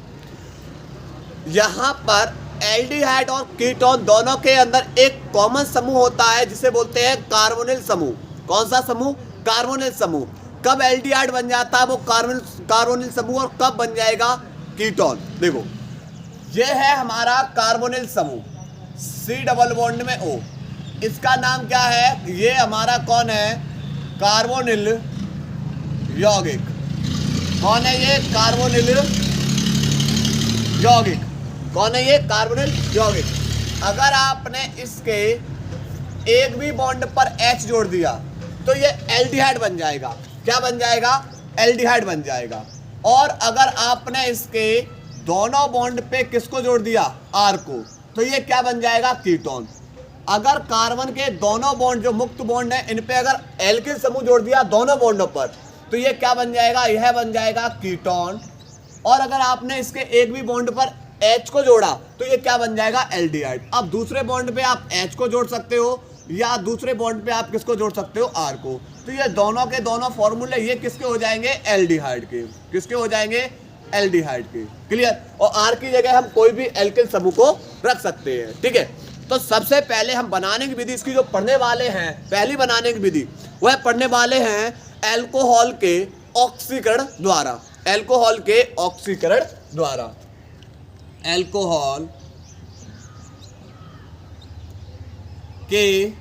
यहाँ पर एल्डिहाइड और कीटोन दोनों के अंदर एक कॉमन समूह होता है जिसे बोलते हैं कार्बोनिल समूह। कौन सा समूह, कार्बोनिल समूह। कब एल्डिहाइड बन जाता है वो कार्बोनिल समूह, और कब बन जाएगा कीटोन। देखो ये है हमारा कार्बोनिल समूह, C डबल बॉन्ड में O। इसका नाम क्या है, ये हमारा कौन है, कार्बोनिल यौगिक। कौन है ये, कार्बोनिल यौगिक। कौन है ये, कार्बोनिल यौगिक। अगर आपने इसके एक भी बॉन्ड पर H जोड़ दिया तो ये एल्डिहाइड बन जाएगा। क्या बन जाएगा, एल्डिहाइड बन जाएगा। और अगर आपने इसके दोनों बॉन्ड पे किसको जोड़ दिया, R को, तो ये क्या बन जाएगा, कीटोन। अगर कार्बन के दोनों बॉन्ड जो मुक्त बॉन्ड है इन पे अगर एल्किल समूह जोड़ दिया दोनों बॉन्डों पर, तो ये क्या बन जाएगा, यह बन जाएगा कीटोन। और अगर आपने इसके एक भी बॉन्ड पर H को जोड़ा तो ये क्या बन जाएगा, एल्डिहाइड। अब दूसरे बॉन्ड पे आप H को जोड़ सकते हो या दूसरे बॉन्ड पे आप किसको जोड़ सकते हो, R को। तो ये दोनों के दोनों फॉर्मूले ये किसके हो जाएंगे, एल्डिहाइड के। किसके हो जाएंगे, एल्डिहाइड के। क्लियर। और R की जगह हम कोई भी एल्किल समूह को रख सकते हैं। ठीक है, तो सबसे पहले हम बनाने की विधि इसकी जो पढ़ने वाले हैं, पहली बनाने की विधि वह पढ़ने वाले हैं अल्कोहल के ऑक्सीकरण द्वारा। अल्कोहल के ऑक्सीकरण द्वारा, अल्कोहल के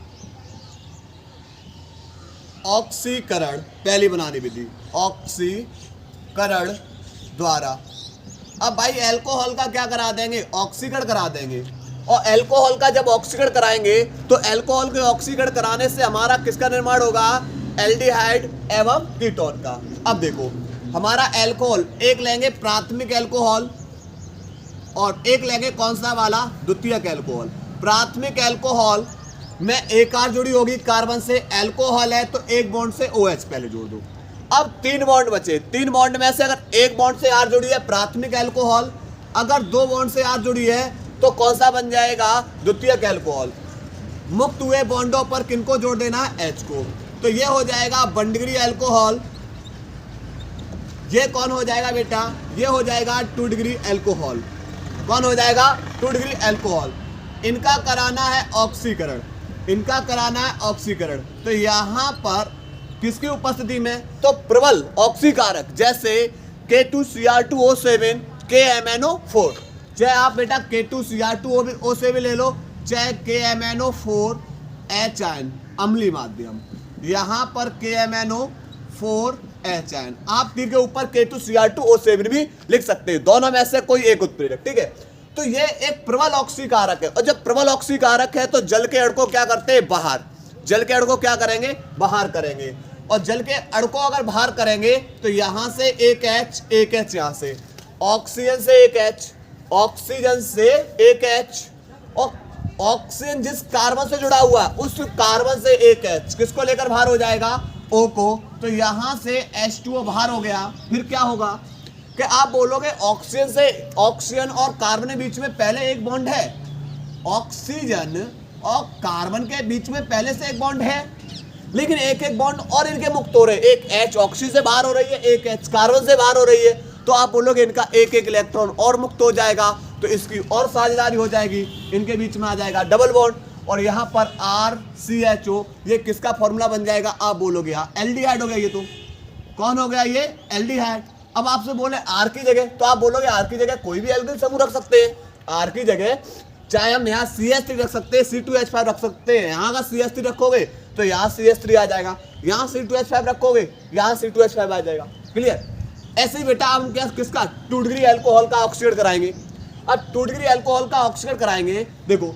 ऑक्सीकरण, पहली बनाने विधि ऑक्सीकरण द्वारा। अब भाई अल्कोहल का क्या करा देंगे, ऑक्सीकरण करा देंगे। और अल्कोहल का जब ऑक्सीकरण कराएंगे तो अल्कोहल के ऑक्सीकरण कराने से हमारा किसका निर्माण होगा, एल्डिहाइड एवं कीटोन का। अब देखो हमारा अल्कोहल, एक लेंगे प्राथमिक अल्कोहल और एक लेंगे कौन सा वाला, द्वितीयक अल्कोहल। प्राथमिक अल्कोहल में एक R जुड़ी होगी कार्बन से, अल्कोहल है तो एक बॉन्ड से OH पहले जोड़ दो। अब 3 बॉन्ड बचे, 3 बॉन्ड में से अगर एक बॉन्ड से R जुड़ी है प्राथमिक अल्कोहल, अगर 2 बॉन्ड से R जुड़ी है तो कौन सा बन जाएगा, द्वितीयक अल्कोहल। मुक्त हुए बॉन्डों पर किनको जोड़ देना है, H को। तो ये हो जाएगा 1 डिग्री अल्कोहल। ये कौन हो जाएगा बेटा, ये हो जाएगा 2 डिग्री अल्कोहल। कौन हो जाएगा, 2 डिग्री अल्कोहल। इनका कराना है ऑक्सीकरण, इनका कराना है ऑक्सीकरण। तो यहाँ पर किसकी उपस्थिति में, तो प्रबल ऑक्सीकारक जैसे K2Cr2O7, KMnO4। चाहे आप बेटा K2Cr2O7 ले लो, चाहे KMnO4 H आयन अम्लीय माध्यम, यहां पर KMnO4HN। आप तीर के ऊपर K2Cr2O7 भी लिख सकते हैं, दोनों में से कोई एक उत्प्रेरक, ठीक है। तो ये एक प्रबल ऑक्सीकारक है, और जब प्रबल ऑक्सीकारक है तो जल के अणु को क्या करते हैं, बाहर, जल के अणु को क्या करेंगे, बाहर करेंगे। और जल के अणु को अगर बाहर करेंगे तो यहां से एक H यहां से, ऑक्सीजन से एक H, ऑक्सीजन से एक H, और ऑक्सीजन जिस कार्बन से जुड़ा हुआ है उस कार्बन से एक H किसको लेकर बाहर हो जाएगा, O को। तो यहां से H2O बाहर हो गया। फिर क्या होगा कि आप बोलोगे ऑक्सीजन से, ऑक्सीजन और कार्बन के बीच में पहले एक बॉन्ड है, ऑक्सीजन और कार्बन के बीच में पहले से एक बॉन्ड है, लेकिन एक एक बॉन्ड और इनके मुक्त हो रहे हैं। एक H ऑक्सीजन से बाहर हो रही है, एक H कार्बन से बाहर हो रही है, तो आप बोलोगे इनका एक एक इलेक्ट्रॉन और मुक्त हो जाएगा, तो इसकी और साझेदारी हो जाएगी, इनके बीच में आ जाएगा डबल बॉन्ड। और यहाँ पर RCHO, ये किसका फॉर्मूला बन जाएगा, आप बोलोगे यहाँ एल्डिहाइड हो गया। ये तो कौन हो गया, ये एल्डिहाइड। अब आपसे बोले R की जगह, तो आप बोलोगे R की जगह कोई भी एल्किल समूह रख सकते हैं। R की जगह चाहे हम यहाँ CH3 रख सकते हैं, C2H5 रख सकते हैं। यहाँ अगर CH3 रखोगे तो यहाँ CH3 आ जाएगा, यहाँ C2H5 रखोगे यहाँ C2H5 आ जाएगा। क्लियर। ऐसे ही बेटा हम क्या किसका 2 डिग्री अल्कोहल का ऑक्सीडेट कराएंगे। अब 2 डिग्री अल्कोहल का ऑक्सीडेट कराएंगे, देखो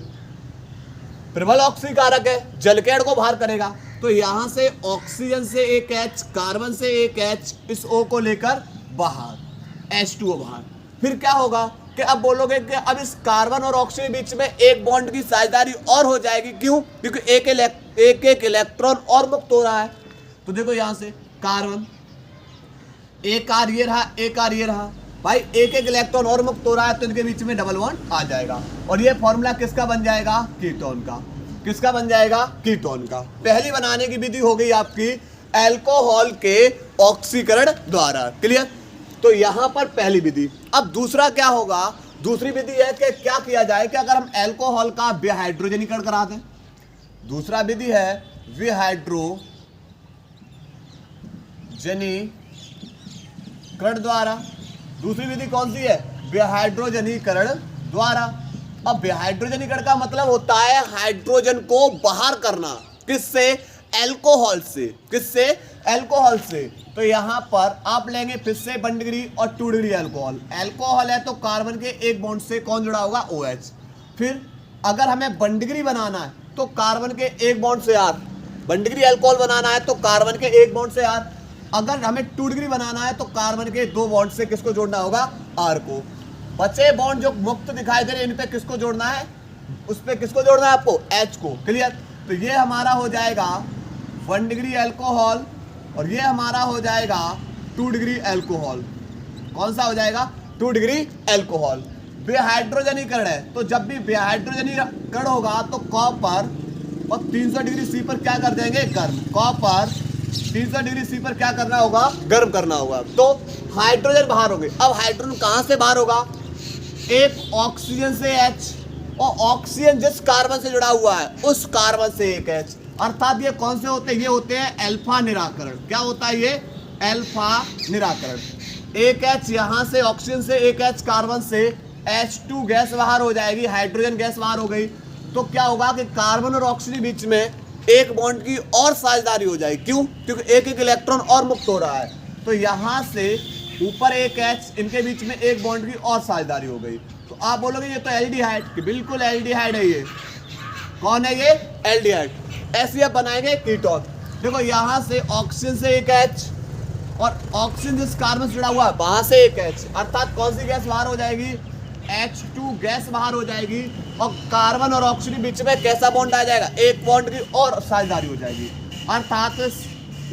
प्रबल ऑक्सीकारक है, जल के अणु को बाहर करेगा, तो यहाँ से ऑक्सीजन से एक H, कार्बन से एक H, इस O को लेकर बाहर, H2O बाहर। फिर क्या होगा कि अब बोलोगे कि अब इस कार्बन और ऑक्सीजन के बीच में एक बॉन्ड की साझेदारी और हो जाएगी। क्यों, क्योंकि एक एक इलेक्ट्रॉन और मुक्त हो रहा है। तो देखो यहाँ से कार्बन, एक R ये रहा, एक R ये रहा, भाई एक एक इलेक्ट्रॉन और मुक्त हो रहा है, तो इनके बीच में डबल बॉन्ड आ जाएगा। और ये फॉर्मूला किसका बन जाएगा, कीटोन का। किसका बन जाएगा, कीटोन का। पहली बनाने की विधि हो गई आपकी अल्कोहल के ऑक्सीकरण द्वारा। क्लियर। तो यहां पर पहली विधि। अब दूसरा क्या होगा, दूसरी विधि है कि क्या किया जाए कि अगर हम अल्कोहल का विहाइड्रोजनीकरण करा दें। दूसरा विधि है विहाइड्रोजनीकरण द्वारा। दूसरी विधि कौन सी है, विहाइड्रोजनीकरण द्वारा। अब विहाइड्रोजनीकरण का मतलब होता है हाइड्रोजन को बाहर करना, किससे, अल्कोहल से। किससे, अल्कोहल से। तो यहां पर आप लेंगे फिर से 1 डिग्री और 2 डिग्री अल्कोहल। अल्कोहल है तो कार्बन के एक बॉन्ड से कौन जुड़ा होगा, OH। फिर अगर हमें 1 डिग्री बनाना है तो कार्बन के एक बॉन्ड से R। 1 डिग्री अल्कोहल बनाना है तो कार्बन के एक बॉन्ड से R। अगर हमें 2 डिग्री बनाना है तो कार्बन के 2 बॉन्ड से किसको जोड़ना होगा, R को। बचे बॉन्ड जो मुक्त दिखाई दे रहे हैं इन पे किसको जोड़ना है, उस पे किसको जोड़ना है आपको, H को। क्लियर। तो ये हमारा हो जाएगा 1 डिग्री अल्कोहल और ये हमारा हो जाएगा 2 डिग्री अल्कोहल। कौन सा हो जाएगा, 2 डिग्री अल्कोहल। विहाइड्रोजनीकरण है तो जब भी विहाइड्रोजनीकरण होगा तो कॉपर और 300 डिग्री C पर क्या कर देंगे, गर्म। कॉपर 300 डिग्री C पर क्या करना होगा, गर्म करना होगा। तो हाइड्रोजन बाहर हो गए। अब हाइड्रोजन कहां से बाहर होगा, एक ऑक्सीजन से H, और ऑक्सीजन जिस कार्बन से जुड़ा हुआ है उस कार्बन से एक H। अर्थात ये कौन से होते हैं, ये होते हैं अल्फा निराकरण। क्या होता है ये, अल्फा निराकरण। एक H यहां से ऑक्सीजन से, एक H कार्बन से, H2 गैस बाहर हो जाएगी, हाइड्रोजन गैस बाहर हो गई। तो क्या होगा कि कार्बन और ऑक्सीजन के बीच में एक बॉन्ड की और साझेदारी हो जाएगी। क्यों, क्योंकि एक एक इलेक्ट्रॉन और मुक्त हो रहा है। तो यहां से ऊपर एक H, इनके बीच में एक बॉन्ड की और साझेदारी हो गई। तो आप बोलोगे ये तो एल्डिहाइड, कि बिल्कुल एल्डिहाइड है। ये कौन है, ये एल्डिहाइड। ऐसे आप बनाएंगे कीटोन। देखो यहां से ऑक्सीजन से एक H और ऑक्सीजन जिस कार्बन से जुड़ा हुआ है वहां से एक H, अर्थात कौन सी गैस बाहर हो जाएगी, H2 गैस बाहर हो जाएगी। और कार्बन और ऑक्सीजन के बीच में कैसा बॉन्ड आ जाएगा, एक बॉन्ड की और साझेदारी हो जाएगी। अर्थात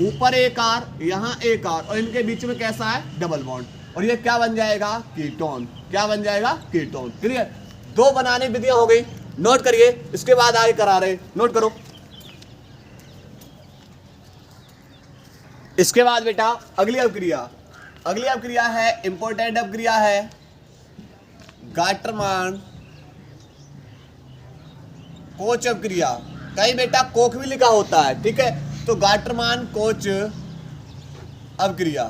ऊपर एक R, यहाँ एक R, और इनके बीच में कैसा है, डबल बॉन्ड। और ये क्या बन जाएगा, कीटोन। क्या बन जाएगा, कीटोन। क्लियर। 2 बनाने विधियां हो गई, नोट करिए। इसके बाद आगे करा रहे, नोट करो। इसके बाद बेटा अगली अपक्रिया, अगली अपक्रिया है, इंपॉर्टेंट अपक्रिया है गाटरमान कोच अपक्रिया। कहीं बेटा कोक भी लिखा होता है, ठीक है। तो गाटरमान कोच अपक्रिया।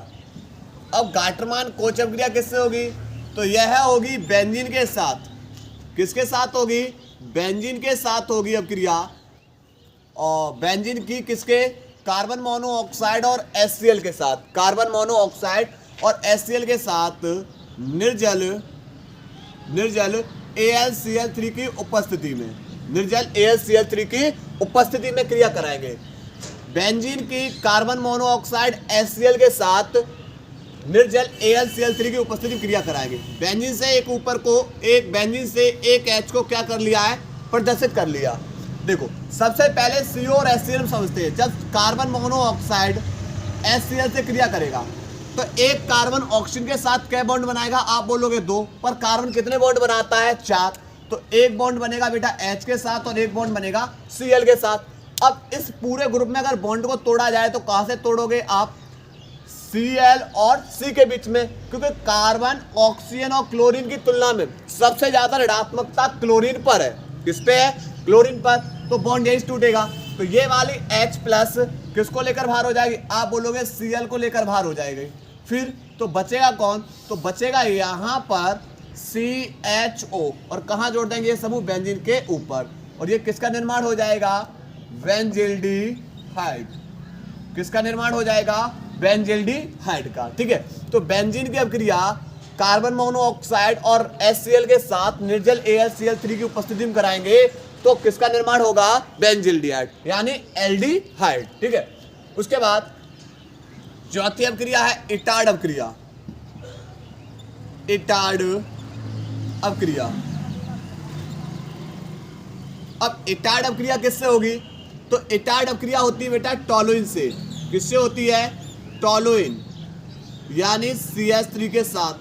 अब गाटरमान कोच अपक्रिया किससे होगी, तो यह होगी बेंजीन के साथ। किसके साथ होगी, बेंजीन के साथ होगी अपक्रिया। और बेंजीन की किसके, कार्बन मोनोऑक्साइड और HCl के साथ, कार्बन मोनोऑक्साइड और HCl के साथ निर्जल AlCl3 की उपस्थिति में, निर्जल AlCl3 की उपस्थिति में क्रिया कराएंगे। बेंजीन की कार्बन मोनोऑक्साइड HCl के साथ निर्जल AlCl3 की उपस्थिति में क्रिया कराएंगे। बेंजीन से एक H को क्या कर लिया है, प्रदर्शित कर लिया। देखो सबसे पहले CO और HCl हम समझते हैं। जब कार्बन मोनोऑक्साइड HCl से क्रिया करेगा तो एक कार्बन ऑक्सीजन के साथ क्या बॉन्ड बनाएगा, आप बोलोगे 2, पर कार्बन कितने बॉन्ड बनाता है, 4। तो एक बॉन्ड बनेगा बेटा H के साथ और एक बॉन्ड बनेगा Cl के साथ। अब इस पूरे ग्रुप में अगर बॉन्ड को तोड़ा जाए तो कहां से तोड़ोगे आप, Cl और C के बीच में, क्योंकि कार्बन ऑक्सीजन और क्लोरीन की तुलना में सबसे ज्यादा ऋणात्मकता क्लोरीन पर है। किस पे है, क्लोरीन पर। तो बॉन्ड यही टूटेगा। तो ये वाली H प्लस किसको लेकर बाहर हो जाएगी, आप बोलोगे Cl को लेकर बाहर हो जाएगी। फिर तो बचेगा कौन, तो बचेगा यहाँ पर CHO, और कहाँ जोड़ देंगे ये समूह, बेंजीन के ऊपर। और ये किसका निर्माण हो जाएगा, बेंजिल्डिहाइड। किसका निर्माण हो जाएगा, बेंजिल्डिहाइड का। ठीक है, तो बेंजीन की अभिक्रिया कार्बन मोनोऑक्साइड और HCl के साथ निर्जल AlCl3 की उपस्थिति में कराएंगे तो किसका निर्माण होगा, बेंजिल्डिहाइड यानी एल्डिहाइड। ठीक है, उसके बाद चौथी अभिक्रिया है इटार्ड अभिक्रिया। इटार्ड अभिक्रिया, अब इटार्ड अभिक्रिया किससे होगी, तो इटार्ड अभिक्रिया होती है बेटा टॉलुइन से। किससे होती है, टॉलुइन यानी CH3 के साथ।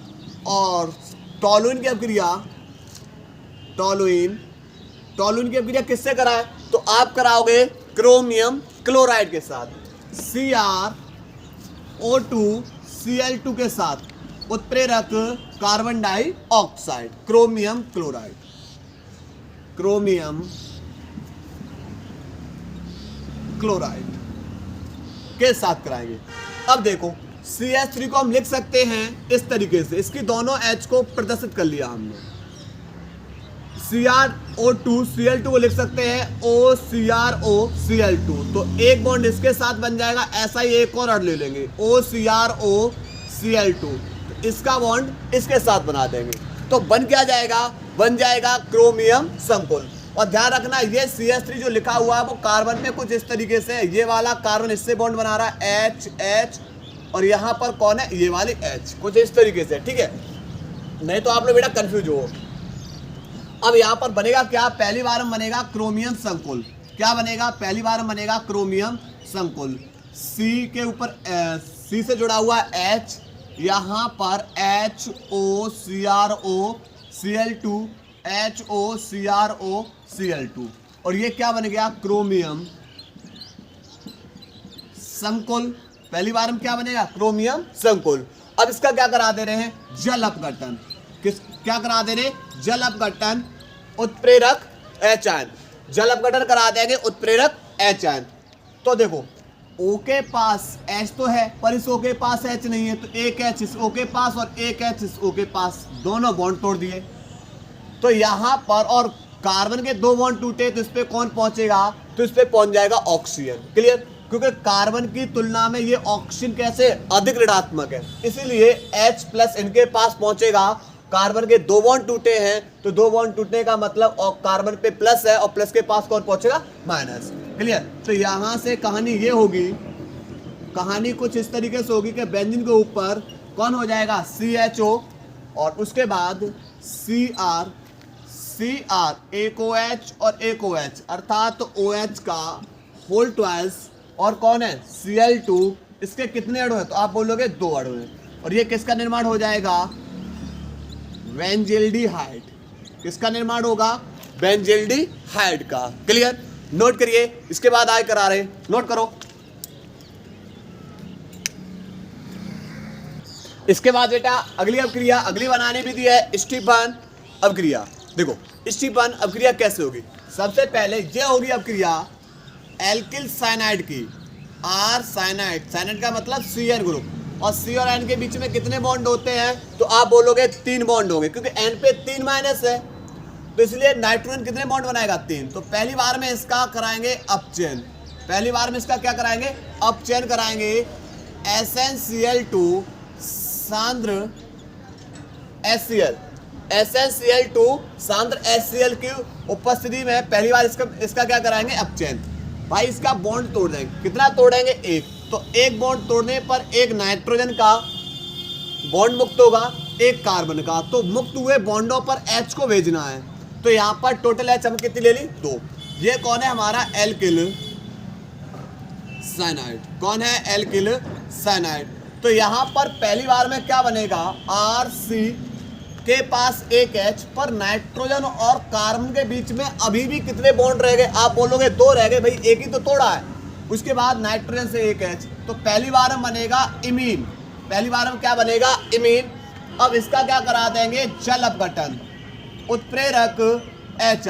और टॉलुइन की अभिक्रिया, टॉलुइन की अभिक्रिया किससे कराए, तो आप कराओगे क्रोमियम क्लोराइड के साथ, CrO2Cl2 के साथ उत्प्रेरक कार्बन डाइऑक्साइड, क्रोमियम क्लोराइड के साथ कराएंगे। अब देखो CH3 को हम लिख सकते हैं इस तरीके से, इसकी दोनों H को प्रदर्शित कर लिया हमने। CrO2Cl2 को लिख सकते हैं OCrOCl2, तो एक बॉन्ड इसके साथ बन जाएगा, ऐसा ही एक और ले लेंगे OCrOCl2, तो इसका बॉन्ड इसके साथ बना देंगे, तो बन क्या जाएगा, बन जाएगा क्रोमियम संकुल। और ध्यान रखना ये CH3 जो लिखा हुआ है वो कार्बन में कुछ इस तरीके से है। ये वाला कार्बन इससे बॉन्ड बना रहा है H, और यहाँ पर कौन है, ये वाली H, कुछ इस तरीके से। ठीक है, नहीं तो आप लोग बेटा कंफ्यूज हो। अब यहाँ पर बनेगा क्या, पहली बार में बनेगा क्रोमियम संकुल। क्या बनेगा, पहली बार में बनेगा क्रोमियम संकुल। C के ऊपर C से जुड़ा हुआ H, यहाँ पर HOCrOCl2, और ये क्या बन गया, क्रोमियम संकुल। पहली बार में क्या बनेगा, क्रोमियम संकुल। अब इसका क्या करा दे रहे हैं, जल अपघटन। क्या करा दे रहे, जल अपघटन उत्प्रेरक H, जल अपघटन करा देंगे उत्प्रेरक H। तो देखो O के पास H तो है, पर इस O के पास H नहीं है, तो एक H इस O के पास और एक H इस O के पास, दोनों बॉन्ड तोड़ दिए। तो यहाँ पर और कार्बन के 2 बॉन्ड टूटे, तो इस पे कौन पहुंचेगा, तो इस पे पहुंच जाएगा ऑक्सीजन। क्लियर, क्योंकि कार्बन की तुलना में ये ऑक्सीजन कैसे अधिक ऋणात्मक है, इसीलिए H प्लस इनके पास पहुंचेगा। कार्बन के 2 बॉन्ड टूटे हैं, तो 2 बॉन्ड टूटने का मतलब और कार्बन पे प्लस है और प्लस के पास कौन पहुंचेगा, माइनस। क्लियर, तो यहां से कहानी ये होगी, कहानी कुछ इस तरीके से होगी कि बेंजीन के ऊपर कौन हो जाएगा, CHO, और उसके बाद Cr, एक OH और एक OH, अर्थात OH का होल ट्वाइस, और कौन है Cl2, इसके कितने अणु हैं, तो आप बोलोगे 2 अणु हैं, और ये किसका निर्माण हो जाएगा, बेंजिल्डिहाइड। किसका निर्माण होगा, बेंजिल्डिहाइड का। क्लियर, नोट करिए। इसके बाद आगे करा रहे, नोट करो। इसके बाद बेटा अगली अभिक्रिया, अगली बनाने भी दी है स्टीफन अभिक्रिया। देखो स्टीफन अभिक्रिया कैसे होगी, सबसे पहले ये होगी अभिक्रिया एल्किल साइनाइड की, R साइनाइड, साइनाइड का मतलब CN ग्रुप, और C और N के बीच में कितने बॉन्ड होते हैं, तो आप बोलोगे 3 बॉन्ड होंगे, क्योंकि N पे 3 माइनस है, तो इसलिए नाइट्रोजन कितने बॉन्ड बनाएगा, 3। तो पहली बार में इसका कराएंगे अपचयन, पहली बार में इसका क्या कराएंगे, अपचयन कराएंगे। SnCl2 सांद्र HCl, SnCl2 सांद्र HCl की उपस्थिति में पहली बार इसका क्या कराएंगे, अपचयन। भाई इसका बॉन्ड तोड़ देंगे, कितना तोड़ेंगे, एक। तो एक बॉन्ड तोड़ने पर एक नाइट्रोजन का बॉन्ड मुक्त होगा, एक कार्बन का। तो मुक्त हुए बॉन्डों पर H को भेजना है। तो यहाँ पर टोटल H हम कितनी ले ली, 2। ये कौन है, हमारा एल्किल साइनाइड। कौन है, एल्किल साइनाइड। तो यहाँ पर पहली बार में क्या बनेगा, RC के पास एक H, पर नाइट्रोजन और कार्बन के बीच में अभी भी कितने बॉन्ड रह गए, आप बोलोगे 2 रह गए, भाई एक ही तो तोड़ा है। उसके बाद नाइट्रोजन से एक H, तो पहली बार में बनेगा इमीन। पहली बार में क्या बनेगा, इमीन। अब इसका क्या करा देंगे, जल अपघटन, उत्प्रेरक H।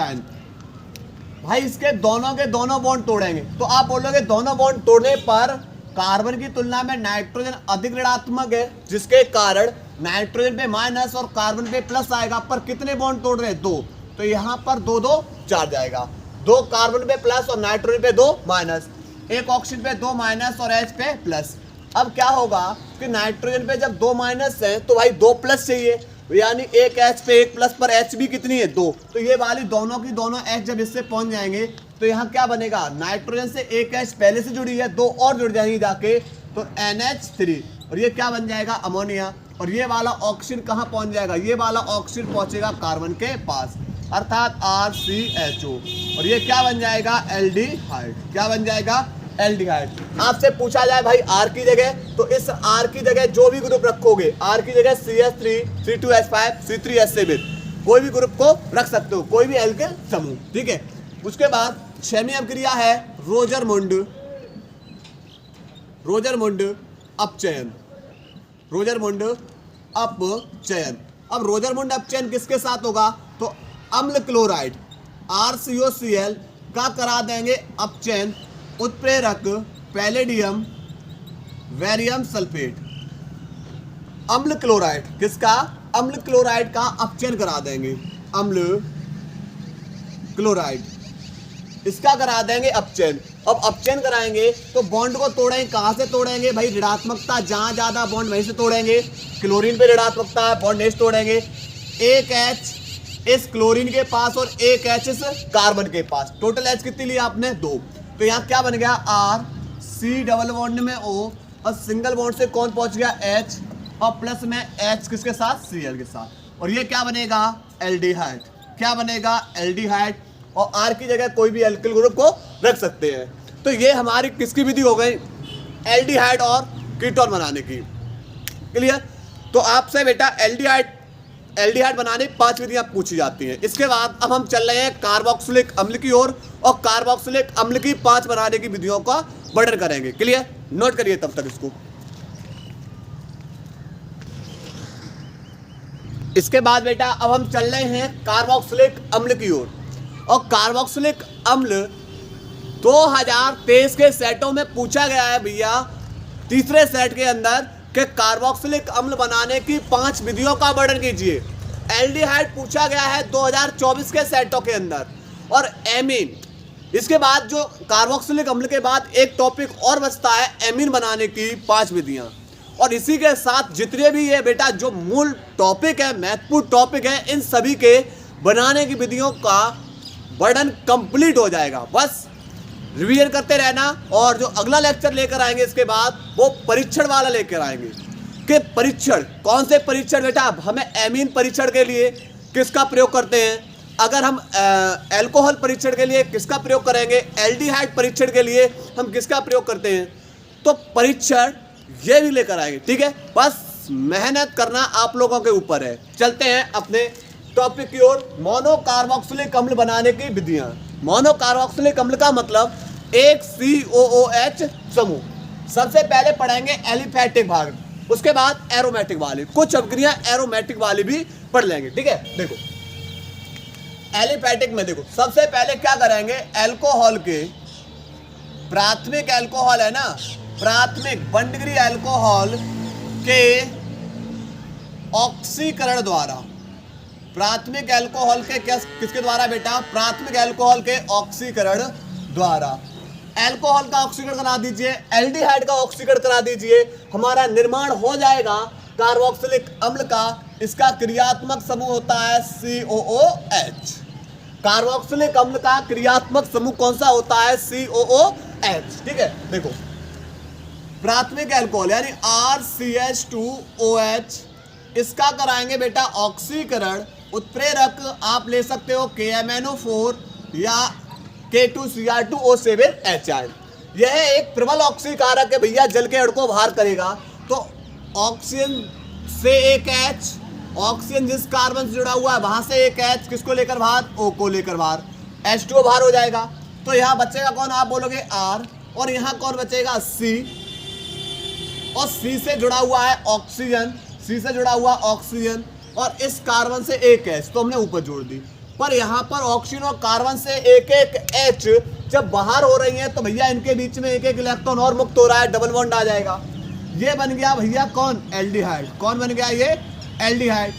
भाई इसके दोनों के दोनों बॉन्ड तोड़ेंगे। तो आप बोलोगे दोनों बॉन्ड तोड़ने पर कार्बन की तुलना में नाइट्रोजन अधिक ऋणात्मक है, जिसके कारण नाइट्रोजन पे माइनस और कार्बन पे प्लस आएगा। पर कितने बॉन्ड तोड़ रहे हैं, 2। तो यहाँ पर 2 2 4 जाएगा, 2 कार्बन पे प्लस और नाइट्रोजन पे 2 माइनस, एक ऑक्सीजन पे 2 माइनस और H पे प्लस। अब क्या होगा कि नाइट्रोजन पे जब 2 माइनस है तो भाई 2 प्लस चाहिए, यानी एक H पे 1 प्लस, पर H भी कितनी है, 2। तो ये वाली दोनों की दोनों H जब इससे पहुंच जाएंगे तो यहाँ क्या बनेगा, नाइट्रोजन से एक H पहले से जुड़ी है, 2 और जुड़ जाएंगी जाके, तो NH3, और ये क्या बन जाएगा, अमोनिया। और ये वाला ऑक्सीजन कहाँ पहुंच जाएगा, ये वाला ऑक्सीजन पहुंचेगा कार्बन के पास, अर्थात RCHO। और ये क्या बन जाएगा, एल्डिहाइड। क्या बन जाएगा, एल्डिहाइड। आपसे पूछा जाए भाई R की जगह, तो इस R की जगह जो भी ग्रुप रखोगे, R की जगह CH3, C2H5, C3H7, कोई भी ग्रुप को रख सकते हो, कोई भी एल्किल समूह, ठीक है। उसके बाद 6वीं अभिक्रिया है रोजरमुंड अपचयन। रोजरमुंड अपचयन। अब रोजरमुंड अपचयन किसके साथ होगा, तो अम्ल क्लोराइड RCOCl का करा देंगे अपचयन, उत्प्रेरक पैलेडियम वेरियम सल्फेट। अम्ल क्लोराइड किसका, अम्ल क्लोराइड का अपचयन करा देंगे, अम्ल क्लोराइड, इसका करा देंगे अपचयन। अब अपचयन कराएंगे तो बॉन्ड को तोड़ेंगे, कहाँ से तोड़ेंगे भाई, ऋणात्मकता जहाँ ज्यादा बॉन्ड वहीं से तोड़ेंगे। क्लोरीन पे ऋणात्मकता है, बॉन्ड नहीं तोड़ेंगे। एक H इस क्लोरीन के पास और एक H इस कार्बन के पास, टोटल H कितनी ली आपने, 2। तो यहाँ क्या बन गया, R, C डबल बॉन्ड में O, और सिंगल बॉन्ड से कौन पहुंच गया, H, और प्लस में H किसके साथ, Cl के साथ। और ये क्या बनेगा, एल्डिहाइड। क्या बनेगा, एल्डिहाइड। और R की जगह कोई भी एल्किल ग्रुप को रख सकते हैं। तो ये हमारी किसकी विधि हो गई, एल्डिहाइड और कीटोन बनाने की, क्लियर। तो आपसे बेटा एल्डिहाइड बनाने 5 विधियां पूछी जाती हैं। इसके बाद अब हम चल रहे हैं कार्बोक्सिलिक अम्ल की ओर, और कार्बोक्सिलिक अम्ल की 5 बनाने की विधियों का वर्णन करेंगे, क्लियर। नोट करिए तब तक इसको। इसके बाद बेटा अब हम चल रहे हैं कार्बोक्सिलिक अम्ल की ओर, और कार्बोक्सिलिक अम्ल 2023 के सेटों में पूछा गया है भैया, तीसरे सेट के अंदर, कि कार्बोक्सिलिक अम्ल बनाने की 5 विधियों का वर्णन कीजिए। एल्डिहाइड पूछा गया है 2024 के सेटों के अंदर, और एमीन। इसके बाद जो कार्बोक्सिलिक अम्ल के बाद एक टॉपिक और बचता है, एमीन बनाने की 5 विधियां। और इसी के साथ जितने भी ये बेटा जो मूल टॉपिक है, महत्वपूर्ण टॉपिक है, इन सभी के बनाने की विधियों का वर्णन कंप्लीट हो जाएगा। बस रिवीजन करते रहना, और जो अगला लेक्चर लेकर आएंगे इसके बाद वो परीक्षण वाला लेकर आएंगे। कि परीक्षण, कौन से परीक्षण बेटा, हमें एमीन परीक्षण के लिए किसका प्रयोग करते हैं, अगर हम अल्कोहल परीक्षण के लिए किसका प्रयोग करेंगे, एल्डिहाइड परीक्षण के लिए हम किसका प्रयोग करते हैं। तो परीक्षण ये भी लेकर आएंगे, ठीक है। बस मेहनत करना आप लोगों के ऊपर है। चलते हैं अपने टॉपिक की ओर, मोनोकार्बोक्सिलिक अम्ल बनाने की विधियां। मोनोकार्बोक्सिलिक अम्ल का मतलब एक COOH समूह। सबसे पहले पढ़ेंगे एलिफैटिक भाग, उसके बाद एरोमेटिक वाले, कुछ अभिक्रियाएं एरोमेटिक वाली भी पढ़ लेंगे, ठीक है। देखो एलिफैटिक में देखो, सबसे पहले क्या करेंगे, एल्कोहल के प्राथमिक एल्कोहल है ना, प्राथमिक 1 डिग्री एल्कोहल के ऑक्सीकरण द्वारा, प्राथमिक एल्कोहल के किसके द्वारा बेटा, प्राथमिक एल्कोहल के ऑक्सीकरण द्वारा एल्कोहल का ऑक्सीकरण करा दीजिए, एल्डिहाइड का ऑक्सीकरण करा दीजिए, हमारा निर्माण हो जाएगा कार्बोक्सिलिक अम्ल का। इसका क्रियात्मक समूह होता है COOH। कार्बोक्सिलिक अम्ल का क्रियात्मक समूह कौन सा होता है? COOH। ठीक है, देखो प्राथमिक अल्कोहल यानी RCH2OH, इसका कराएंगे बेटा ऑक्सीकरण। उत्प्रेरक आप ले सकते हो KMNO4 या K2Cr2O7HI। यह एक प्रबल ऑक्सीकारक है भैया, जल के अणु को बाहर करेगा। तो ऑक्सीजन से एक H, ऑक्सीजन जिस कार्बन से जुड़ा हुआ है वहां से एक H, किसको लेकर बाहर? O को लेकर बाहर, H2O बाहर हो जाएगा। तो यहाँ बचेगा कौन? आप बोलोगे R, और यहाँ कौन बचेगा? C, और C से जुड़ा हुआ है ऑक्सीजन, C से जुड़ा हुआ ऑक्सीजन, और इस कार्बन से एक H, तो हमने ऊपर जोड़ दी। पर यहाँ पर ऑक्सीजन और कार्बन से एक एक H जब बाहर हो रही है तो भैया इनके बीच में एक एक इलेक्ट्रॉन और मुक्त हो रहा है, डबल बॉन्ड आ जाएगा। ये बन गया भैया कौन? एल्डिहाइड। कौन बन गया? ये एल्डिहाइड।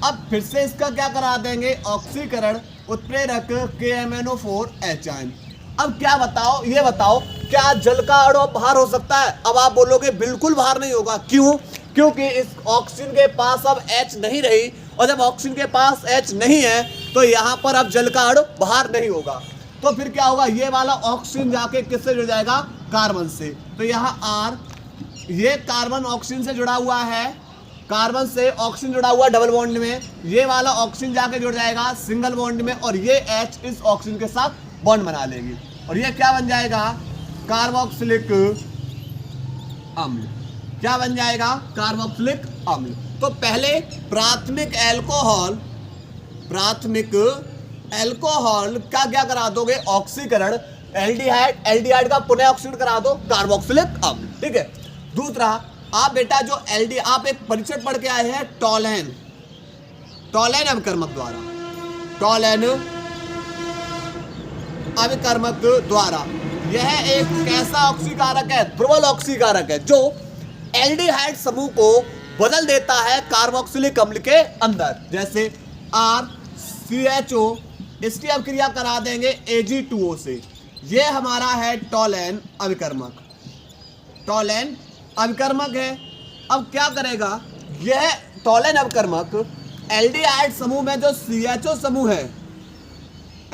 अब फिर से इसका क्या करा देंगे? ऑक्सीकरण। उत्प्रेरक KMNO4HI। अब क्या बताओ, ये बताओ क्या जल का अणु बाहर हो सकता है? अब आप बोलोगे बिल्कुल बाहर नहीं होगा। क्यों? क्योंकि इस ऑक्सीजन के पास अब H नहीं रही, और जब ऑक्सीजन के पास H नहीं है तो यहाँ पर अब जल का अणु बाहर नहीं होगा। तो फिर क्या होगा? ये वाला ऑक्सीजन जाके किससे जुड़ जाएगा? कार्बन से। तो यहाँ R, ये कार्बन ऑक्सीजन से जुड़ा हुआ है, कार्बन से ऑक्सीजन जुड़ा हुआ डबल बॉन्ड में, ये वाला ऑक्सीजन जाके जुड़ जाएगा सिंगल बॉन्ड में, और ये H इस ऑक्सीजन के साथ बॉन्ड बना लेगी, और ये क्या बन जाएगा? कार्बोक्सिलिक अम्ल। क्या बन जाएगा? कार्बोक्सिलिक अम्ल। तो पहले प्राथमिक अल्कोहल का क्या करा दोगे? ऑक्सीकरण। एल्डिहाइड का पुनः ऑक्सीकरण करा दो, कार्बोक्सिलिक अम्ल। ठीक है। दूसरा, आप बेटा जो आप एक परिचय पढ़ के आए हैं टॉलेन अभिकर्मक द्वारा, टॉलेन अभिकर्मक द्वारा। यह एक कैसा ऑक्सीकारक है? प्रबल ऑक्सीकारक है, जो एल्डिहाइड समूह को बदल देता है कार्बोक्सिलिक अम्ल के अंदर। जैसे RCHO, इसकी अभिक्रिया करा देंगे Ag2O से। यह हमारा है टॉलेन अभिकर्मक। टॉलेन अभिकर्मक है। अब क्या करेगा यह टॉलेन अभिकर्मक? एल्डिहाइड समूह में जो CHO समूह है,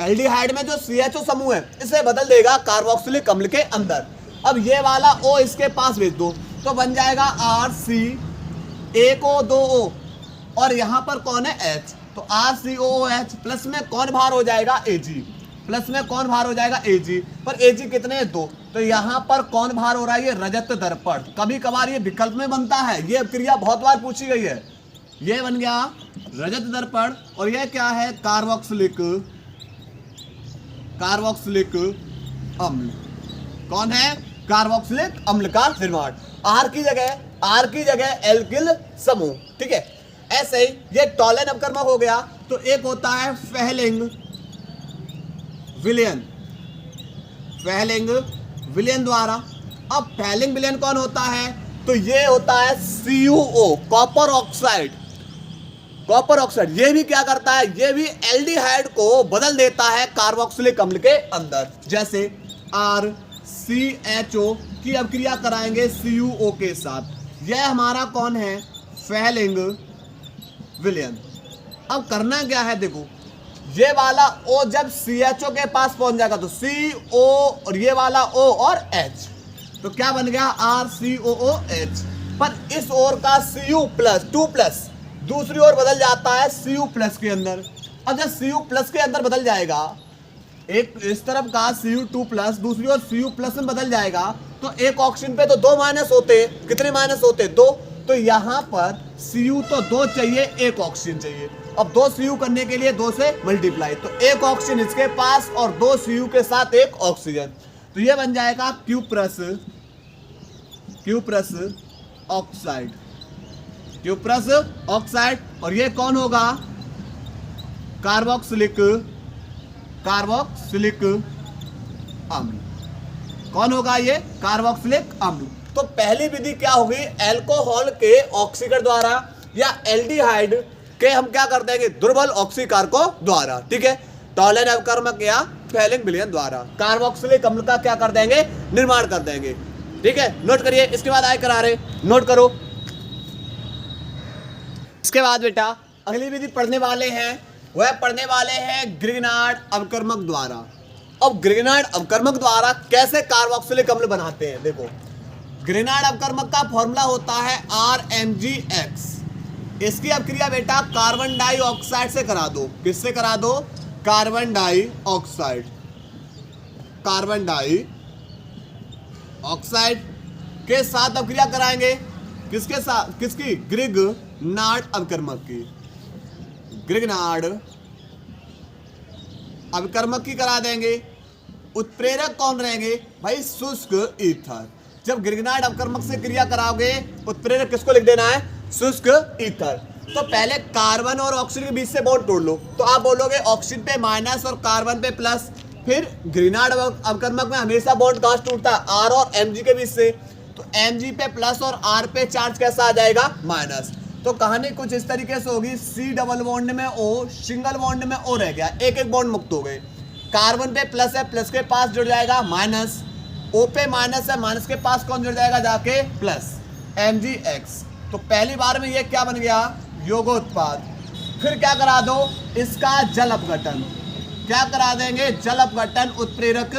एल्डिहाइड में जो CHO समूह है, इसे बदल देगा कार्बोक्सिलिक अम्ल के अंदर। अब ये वाला O इसके पास भेज दो तो बन जाएगा RC, एक O दो O, और यहाँ पर कौन है? H। तो RCOOH प्लस में कौन बाहर हो जाएगा? Ag। प्लस में कौन बाहर हो जाएगा? Ag। पर Ag कितने हैं? 2। तो यहाँ पर कौन बाहर हो रहा है? ये रजत दर्पण। कभी कभार ये विकल्प में बनता है, ये क्रिया बहुत बार पूछी गई है। ये बन गया रजत दर्पण, और यह क्या है? कार्बोक्सिलिक अम्ल। कौन है? कार्बोक्सिलिक अम्ल का निर्माण। R की जगह एल्किल समूह। ठीक है। ऐसे ही ये टॉलेन अभिकर्मक हो गया। तो एक होता है फेहलिंग विलयन द्वारा। अब फेहलिंग विलयन कौन होता है? तो ये होता है CuO, कॉपर ऑक्साइड। ये भी क्या करता है? ये भी एल्डिहाइड को बदल देता है कार्बोक्सिलिक अम्ल के अंदर। जैसे RCHO की अभिक्रिया कराएंगे CuO के साथ। यह हमारा कौन है? फेहलिंग विलयन। अब करना क्या है? देखो, ये वाला O जब CHO के पास पहुंच जाएगा तो CO, और ये वाला O और H, तो क्या बन गया? RCOOH। पर इस ओर का Cu+2+ दूसरी ओर बदल जाता है Cu+ के अंदर। अब जब Cu+ के अंदर बदल जाएगा, एक इस तरफ का Cu2+ दूसरी ओर Cu+ में बदल जाएगा, तो एक ऑक्सीजन पे तो 2 माइनस होते। कितने माइनस होते? 2। तो यहाँ पर Cu तो 2 चाहिए, एक ऑक्सीजन चाहिए। अब 2 Cu करने के लिए 2 से मल्टीप्लाई, तो एक ऑक्सीजन इसके पास और 2 Cu के साथ एक ऑक्सीजन। तो ये बन जाएगा Q+ ऑक्साइड। और ये कौन होगा? कार्बोक्सिलिक अम्ल। कौन होगा ये? कार्बोक्सिलिक अम्ल। तो पहली विधि क्या होगी? अल्कोहल के ऑक्सीकरण द्वारा, या एल्डिहाइड के हम क्या कर देंगे? दुर्बल ऑक्सीकारकों द्वारा। ठीक है। टॉलेन अभिकर्मक या फैलिंग विलयन द्वारा कार्बोक्सिलिक अम्ल का क्या कर देंगे, निर्माण कर देंगे। ठीक है, नोट करिए। इसके बाद आगे करा रहे, नोट करो। इसके बाद बेटा अगली विधि पढ़ने वाले हैं, वह पढ़ने वाले हैं ग्रिग्नार्ड अवकर्मक द्वारा। अब ग्रिग्नार्ड अवकर्मक द्वारा कैसे कार्बोक्सिलिक अम्ल बनाते हैं, देखो ग्रिग्नार्ड अवकर्मक का फॉर्मूला होता है RMgX। इसकी अभिक्रिया बेटा कार्बन डाइऑक्साइड से करा दो। किससे करा दो, कार्बन डाइऑक्साइड। कार्बन डाइऑक्साइड के साथ अभिक्रिया कराएंगे, किसके साथ, किसकी, ग्रिग्नार्ड अवकर्मक की। ग्रिग्नार्ड अवकर्मक की करा देंगे। उत्प्रेरक कौन रहेंगे भाई, शुष्क ईथर। जब ग्रिग्नार्ड अवकर्मक से क्रिया कराओगे उत्प्रेरक किसको लिख देना है, शुष्क ईथर। तो पहले कार्बन और ऑक्सीजन के बीच से बॉन्ड तोड़ लो, तो आप बोलोगे ऑक्सीजन पे माइनस और कार्बन पे प्लस। फिर ग्रिग्नार्ड अवकर्मक में हमेशा बॉन्ड कहाँ से टूटता है, R और Mg के बीच से। तो Mg पे प्लस और R पे चार्ज कैसा आ जाएगा, माइनस। तो कहानी कुछ इस तरीके से होगी, C डबल बॉन्ड में O, सिंगल बॉन्ड में O रह गया, एक एक बॉन्ड मुक्त हो गए। कार्बन पे प्लस है, प्लस के पास जुड़ जाएगा माइनस। O पे माइनस है, माइनस के पास कौन जुड़ जाएगा जाके, प्लस, MgX। तो पहली बार में ये क्या बन गया, योगोत्पाद। फिर क्या करा दो, इसका जल अपघटन। क्या करा देंगे, जल अपघटन, उत्प्रेरक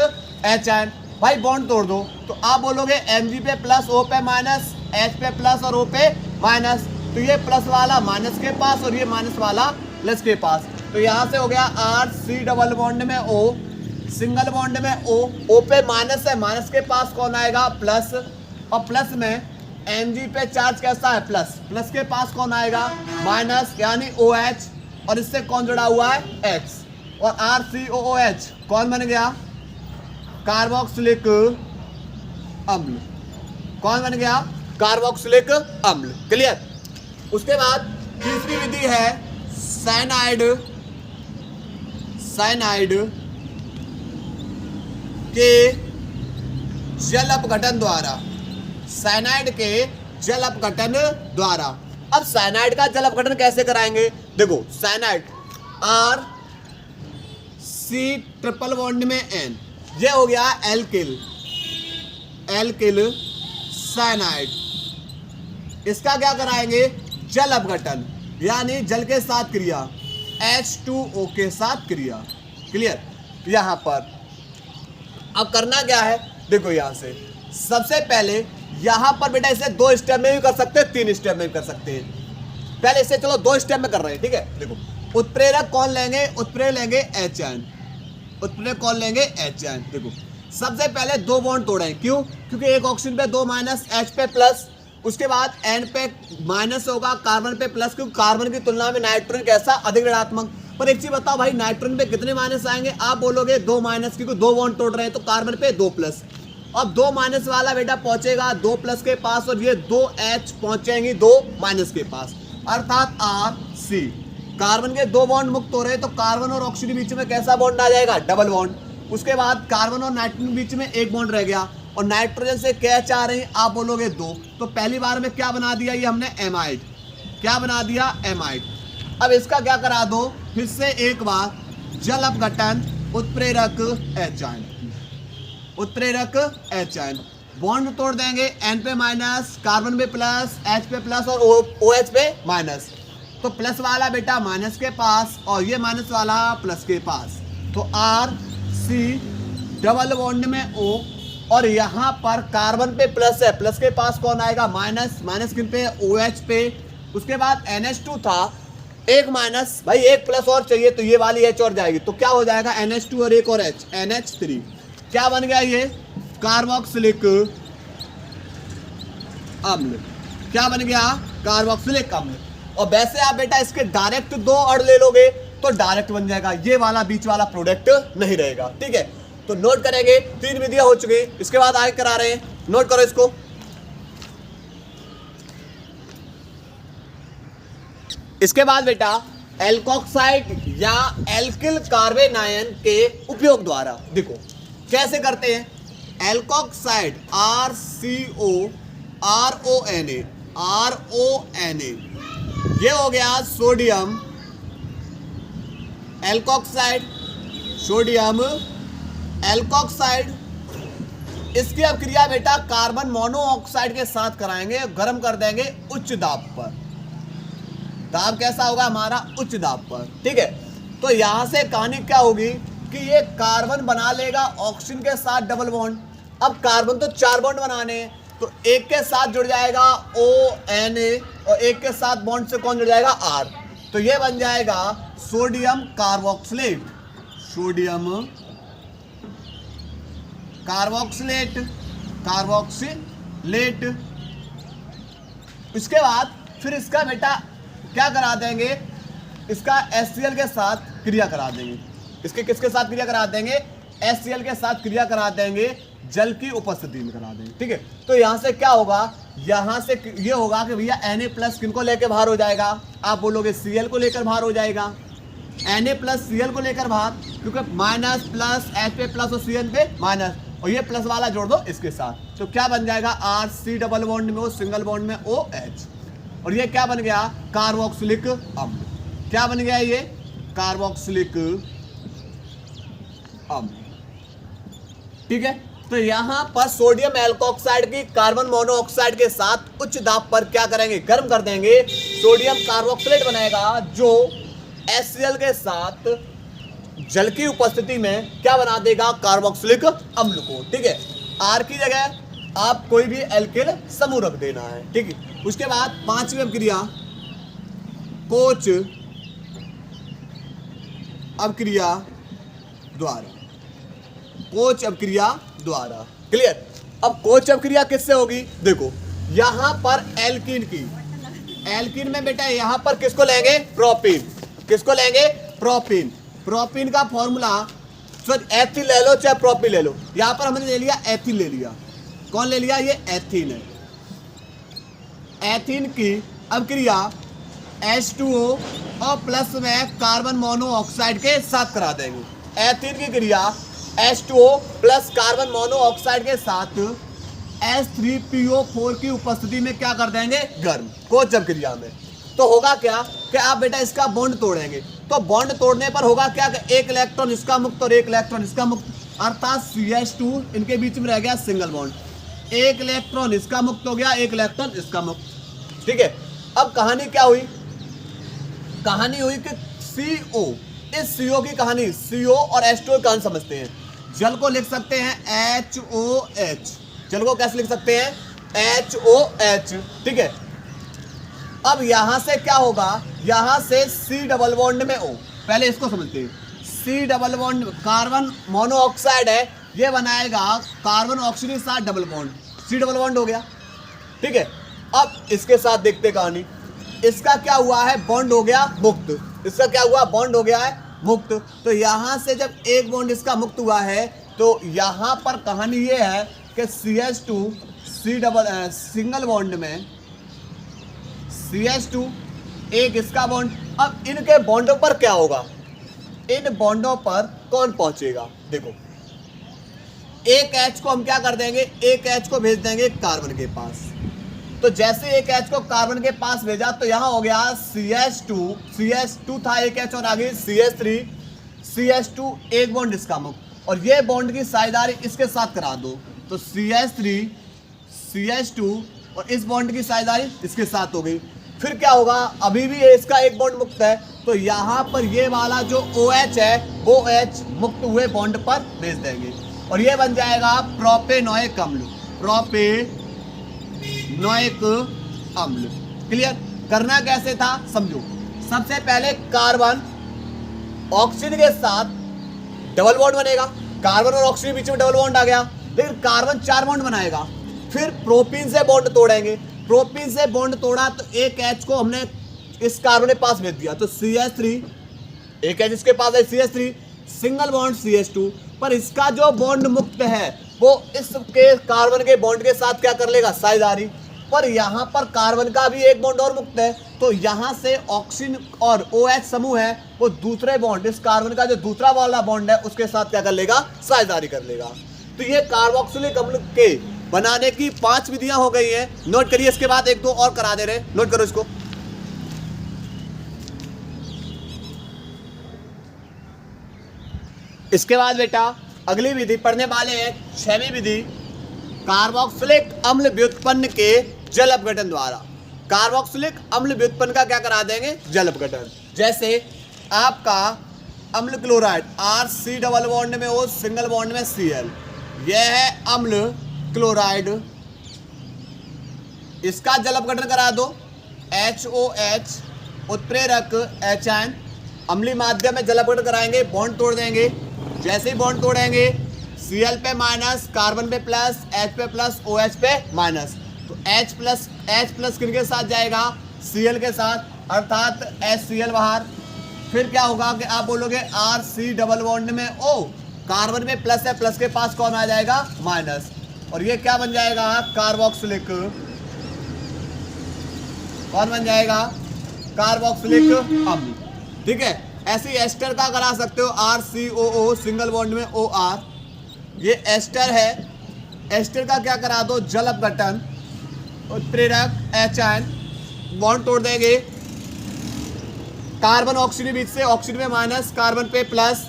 HN। भाई बॉन्ड तोड़ दो, तो आप बोलोगे Mg पे प्लस, O पे माइनस, H पे प्लस और O पे माइनस। तो ये प्लस वाला माइनस के पास और ये माइनस वाला प्लस के पास। तो यहाँ से हो गया RC डबल बॉन्ड में O, सिंगल बॉन्ड में O पे माइनस है, माइनस के पास कौन आएगा, प्लस। और प्लस में Mg पे चार्ज कैसा है, प्लस, प्लस के पास कौन आएगा, माइनस, यानी OH। और इससे कौन जुड़ा हुआ है, X। और RCOOH कौन बन गया, कार्बोक्सिलिक अम्ल। कौन बन गया, कार्बोक्सिलिक अम्ल। क्लियर। उसके बाद तीसरी विधि है साइनाइड। साइनाइड के जल अपघटन द्वारा। साइनाइड के जल अपघटन द्वारा। अब साइनाइड का जल अपघटन कैसे कराएंगे, देखो साइनाइड RC ट्रिपल बॉन्ड में N, ये हो गया एल्किल, एल्किल साइनाइड। इसका क्या कराएंगे, जल अपघटन, यानी जल के साथ क्रिया, H2O के साथ क्रिया। क्लियर। यहां पर अब करना क्या है, देखो यहां से सबसे पहले यहां पर बेटा इसे 2 स्टेप में भी कर सकते हैं, 3 स्टेप में भी कर सकते हैं। पहले इसे चलो 2 स्टेप में कर रहे हैं, ठीक है। देखो उत्प्रेरक कौन लेंगे, उत्प्रेरक लेंगे HN। उत्प्रेरक कौन लेंगे, HN। देखो सबसे पहले 2 बॉन्ड तोड़े, क्यों, क्योंकि एक ऑक्सीजन पे 2 माइनस, H पे प्लस। उसके बाद N पे माइनस होगा, कार्बन पे प्लस, क्योंकि कार्बन की तुलना में नाइट्रोजन कैसा, अधिक ऋणात्मक। पर एक चीज बताओ भाई, नाइट्रोजन पे कितने माइनस आएंगे, आप बोलोगे 2 माइनस, क्योंकि 2 बॉन्ड तोड़ रहे हैं। तो कार्बन पे 2 प्लस। अब 2 माइनस वाला बेटा पहुंचेगा 2 प्लस के पास, और ये 2 H पहुंचेंगी 2 माइनस के पास, अर्थात RC। कार्बन के 2 बॉन्ड मुक्त हो रहे हैं, तो कार्बन और ऑक्सीजन के बीच में कैसा बॉन्ड आ जाएगा, डबल बॉन्ड। उसके बाद कार्बन और नाइट्रोजन के बीच में एक बॉन्ड रह गया, और नाइट्रोजन से क्या चाह रहे हैं, आप बोलोगे 2। तो पहली बार में क्या बना दिया ये हमने, एमाइड। क्या बना दिया, एमाइड। अब इसका क्या करा दो, फिर से एक बार जल अपघटन, उत्प्रेरक HN। उत्प्रेरक HN, बॉन्ड तोड़ देंगे, N पे माइनस, कार्बन पे प्लस, H पे प्लस और OH पे माइनस। तो प्लस वाला बेटा माइनस के पास, और ये माइनस वाला प्लस के पास। तो RC डबल बॉन्ड में O, और यहाँ पर कार्बन पे प्लस है, प्लस के पास कौन आएगा, माइनस, माइनस किन पे, OH पे। उसके बाद NH2 था, एक माइनस, भाई एक प्लस और चाहिए, तो ये वाली H और जाएगी, तो क्या हो जाएगा, NH2 और एक और H, NH3। क्या बन गया ये, कार्बोक्सिलिक अम्ल। क्या बन गया, कार्बोक्सिलिक अम्ल। और वैसे आप बेटा इसके डायरेक्ट 2 अड़ ले लोगे तो डायरेक्ट बन जाएगा, ये वाला बीच वाला प्रोडक्ट नहीं रहेगा, ठीक है। तो नोट करेंगे, 3 विधियां हो चुकी। इसके बाद आगे करा रहे हैं, नोट करो इसको। इसके बाद बेटा एल्कोक्साइड या एल्किल कार्बेनायन के उपयोग द्वारा, देखो कैसे करते हैं। एल्कोक्साइड RCORONA, ये हो गया सोडियम एल्कोक्साइड, सोडियम एल्कोक्साइड, इसकी अब क्रिया बेटा कार्बन मोनोऑक्साइड के साथ कराएंगे, गर्म कर देंगे उच्च दाब पर। दाब कैसा होगा हमारा? उच्च दाब पर। ठीक है, तो यहां से कहानी क्या होगी कि ये कार्बन बना लेगा ऑक्सीजन के साथ डबल बॉन्ड। अब कार्बन तो 4 बॉन्ड बनाने हैं, तो एक के साथ जुड़ जाएगा ONA और एक के साथ बॉन्ड से कौन जुड़ जाएगा? R। तो ये बन जाएगा sodium carboxylate, sodium carboxylate, carboxylate. इसके बाद फिर इसका बेटा क्या करा देंगे? इसका HCl के साथ क्रिया करा देंगे। इसके किसके साथ क्रिया करा देंगे? HCl के साथ क्रिया करा देंगे, जल की उपस्थिति में करा देंगे। ठीक है, तो यहां से क्या होगा? यहां से ये होगा कि भैया Na+ किनको लेकर बाहर हो जाएगा? आप बोलोगे Cl को लेकर बाहर हो जाएगा। Na+ Cl को लेकर बाहर, क्योंकि माइनस प्लस H पे प्लस और Cl पे माइनस, और ये प्लस वाला जोड़ दो इसके साथ, तो क्या बन जाएगा? RC डबल बॉन्ड में O, सिंगल बॉन्ड में OH, और ये क्या बन गया? कार्बोक्सिलिक अम्ल। क्या बन गया ये? कार्बोक्सिलिक अम्ल। ठीक है, तो यहां पर सोडियम एल्कोक्साइड की कार्बन मोनोऑक्साइड के साथ उच्च दाब पर क्या करेंगे? गर्म कर देंगे, सोडियम कार्बोक्सिलेट बनाएगा, जो HCl के साथ जल की उपस्थिति में क्या बना देगा? कार्बोक्सिलिक अम्ल को। ठीक है, R की जगह आप कोई भी एल्किल समूह रख देना है। ठीक है, उसके बाद 5वीं अभिक्रिया कोच अभिक्रिया द्वारा, कोच अभिक्रिया द्वारा। क्लियर? अब कोच अभिक्रिया किससे होगी? देखो यहां पर एल्कीन की, एल्कीन में बेटा यहां पर किसको लेंगे? प्रोपीन। किसको लेंगे? प्रोपीन। प्रोपीन का फॉर्मूला, एथिल ले लो चाहे प्रोपीन ले लो, यहां पर हमने ले लिया एथिल ले लिया। कौन ले लिया? ये एथीन है। एथीन की अभिक्रिया H2O और प्लस में कार्बन मोनोऑक्साइड के साथ करा देंगे। एथीन की क्रिया H2O प्लस कार्बन मोनोऑक्साइड के साथ H3PO4 की उपस्थिति में क्या कर देंगे? गर्म। कोच अभिक्रिया में तो होगा क्या कि आप बेटा इसका बॉन्ड तोड़ेंगे, तो बॉन्ड तोड़ने पर होगा क्या कि एक इलेक्ट्रॉन इसका मुक्त और एक इलेक्ट्रॉन इसका मुक्त, अर्थात CH2 इनके बीच में रह गया सिंगल बॉन्ड, एक इलेक्ट्रॉन इसका मुक्त हो गया, एक इलेक्ट्रॉन इसका मुक्त। ठीक है, अब कहानी क्या हुई? कहानी हुई कि CO, इस CO की कहानी, CO और H2O की कहानी समझते हैं। जल को लिख सकते हैं HOH, जल को कैसे लिख सकते हैं? HOH। ठीक है, अब यहां से क्या होगा? यहां से C डबल बॉन्ड में O, पहले इसको समझते हैं। C double bond carbon monoxide है, ये बनाएगा कार्बन ऑक्सीजन के साथ double bond, C double bond हो गया। ठीक है, अब इसके साथ देखते कहानी। इसका क्या हुआ है? बॉन्ड हो गया मुक्त। इसका क्या हुआ? बॉन्ड हो गया है मुक्त। तो यहां से जब एक बॉन्ड इसका मुक्त हुआ है, तो यहां पर कहानी ये है कि CH2 C double single bond में CH2, एक इसका बॉन्ड। अब इनके बॉन्डों पर क्या होगा? इन बॉन्डों पर कौन पहुंचेगा? देखो, एक H को हम क्या कर देंगे? एक H को भेज देंगे कार्बन के पास। तो जैसे एक H को कार्बन के पास भेजा, तो यहां हो गया CH2 था एक H और आगे CH2, एक बॉन्ड इसका मुक्त, और ये बॉन्ड की साझेदारी इसके साथ करा दो, तो CH2 और इस बॉन्ड की साझेदारी इसके साथ हो गई। फिर क्या होगा? अभी भी ये इसका एक बॉन्ड मुक्त है, तो यहां पर ये वाला जो OH है वो OH मुक्त हुए बॉन्ड पर भेज देंगे, और ये बन जाएगा प्रोपेनोइक अम्ल, प्रोपेनोइक अम्ल। क्लियर? करना कैसे था समझो। सबसे पहले कार्बन ऑक्सीजन के साथ डबल बॉन्ड बनेगा, कार्बन और ऑक्सीजन बीच में डबल बॉन्ड आ गया, लेकिन कार्बन 4 बॉन्ड बनाएगा। फिर प्रोपीन से बॉन्ड तोड़ेंगे, प्रोपीन से बॉन्ड तोड़ा तो एक H को हमने इस कार्बन के पास भेज दिया, तो CH3, एक H इसके पास है CH3, सिंगल बॉन्ड CH2, पर इसका जो बॉन्ड मुक्त है वो इसके कार्बन के बॉन्ड के साथ क्या कर लेगा? साझेदारी। पर यहाँ पर कार्बन का भी एक बॉन्ड और मुक्त है, तो यहाँ से ऑक्सीजन और OH समूह है वो दूसरे बॉन्ड, इस कार्बन का जो दूसरा वाला बॉन्ड है उसके साथ क्या कर लेगा? साझेदारी कर लेगा। तो ये कार्बोक्सिलिक अम्ल के बनाने की 5 विधियां हो गई हैं। नोट करिए, इसके बाद 1-2 और करा दे रहे, नोट करो इसको। इसके बाद बेटा अगली विधि पढ़ने वाले हैं 6वीं विधि, कार्बोक्सिलिक अम्ल व्युत्पन्न के जल अपघटन द्वारा। कार्बोक्सिलिक अम्ल व्युत्पन्न का क्या करा देंगे, जल अपघटन। जैसे आपका अम्ल क्लोराइड RC डबल बॉन्ड में O सिंगल बॉन्ड में Cl, यह है अम्ल क्लोराइड, इसका जल अपघटन करा दो HOH, उत्प्रेरक HN, अम्लीय माध्यम में जल अपघटन कराएंगे, बॉन्ड तोड़ देंगे। जैसे ही बॉन्ड तोड़ेंगे Cl पे माइनस, कार्बन पे प्लस, H पे प्लस, OH पे माइनस, तो H प्लस किनके साथ जाएगा, Cl के साथ, अर्थात HCl बाहर। फिर क्या होगा कि आप बोलोगे RC डबल बॉन्ड में O, कार्बन में प्लस है, प्लस के पास कौन आ जाएगा, माइनस, और ये क्या बन जाएगा, कार्बोक्सिलिक, कौन बन जाएगा, कार्बोक्सिलिक अम्ल। ठीक है, ऐसे एस्टर का करा सकते हो RCOO सिंगल बॉन्ड में OR, ये एस्टर है, एस्टर का क्या करा दो, जल अपघटन, उत्प्रेरक HN, बॉन्ड तोड़ देंगे, कार्बन ऑक्सीजन बीच से, ऑक्सीजन में माइनस, कार्बन पे प्लस,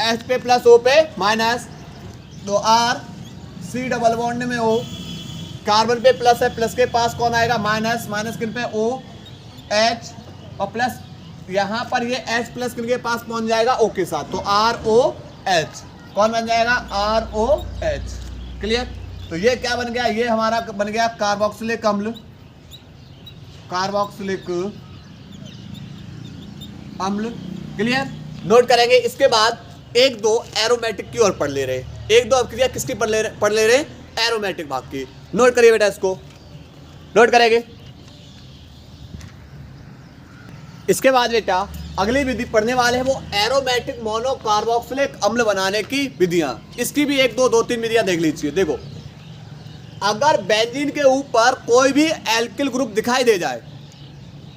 H पे प्लस, O पे माइनस, तो RC डबल बॉन्ड में O, कार्बन पे प्लस है, प्लस के पास कौन आएगा, माइनस, माइनस किन पे, OH, और प्लस यहाँ पर ये H प्लस किन के पास पहुंच जाएगा, O के साथ, तो ROH, कौन बन जाएगा, ROH। क्लियर। तो ये क्या बन गया, ये हमारा बन गया कार्बोक्सिलिक अम्ल, कार्बोक्सिलिक अम्ल। क्लियर। नोट करेंगे। इसके बाद एक दो एरोमेटिक की ओर पढ़ ले रहे, एक दो अभिक्रिया किसकी पढ़ ले रहे, एरोमेटिक भाग की। नोट करिए बेटा, इसको नोट करेंगे। इसके बाद बेटा अगली विधि पढ़ने वाले हैं वो एरोमेटिक मोनोकार्बोक्सिलिक अम्ल बनाने की विधियां। इसकी भी एक दो तीन विधियां देख लीजिए। देखो, अगर बेंजीन के ऊपर कोई भी एल्किल ग्रुप दिखाई दे जाए,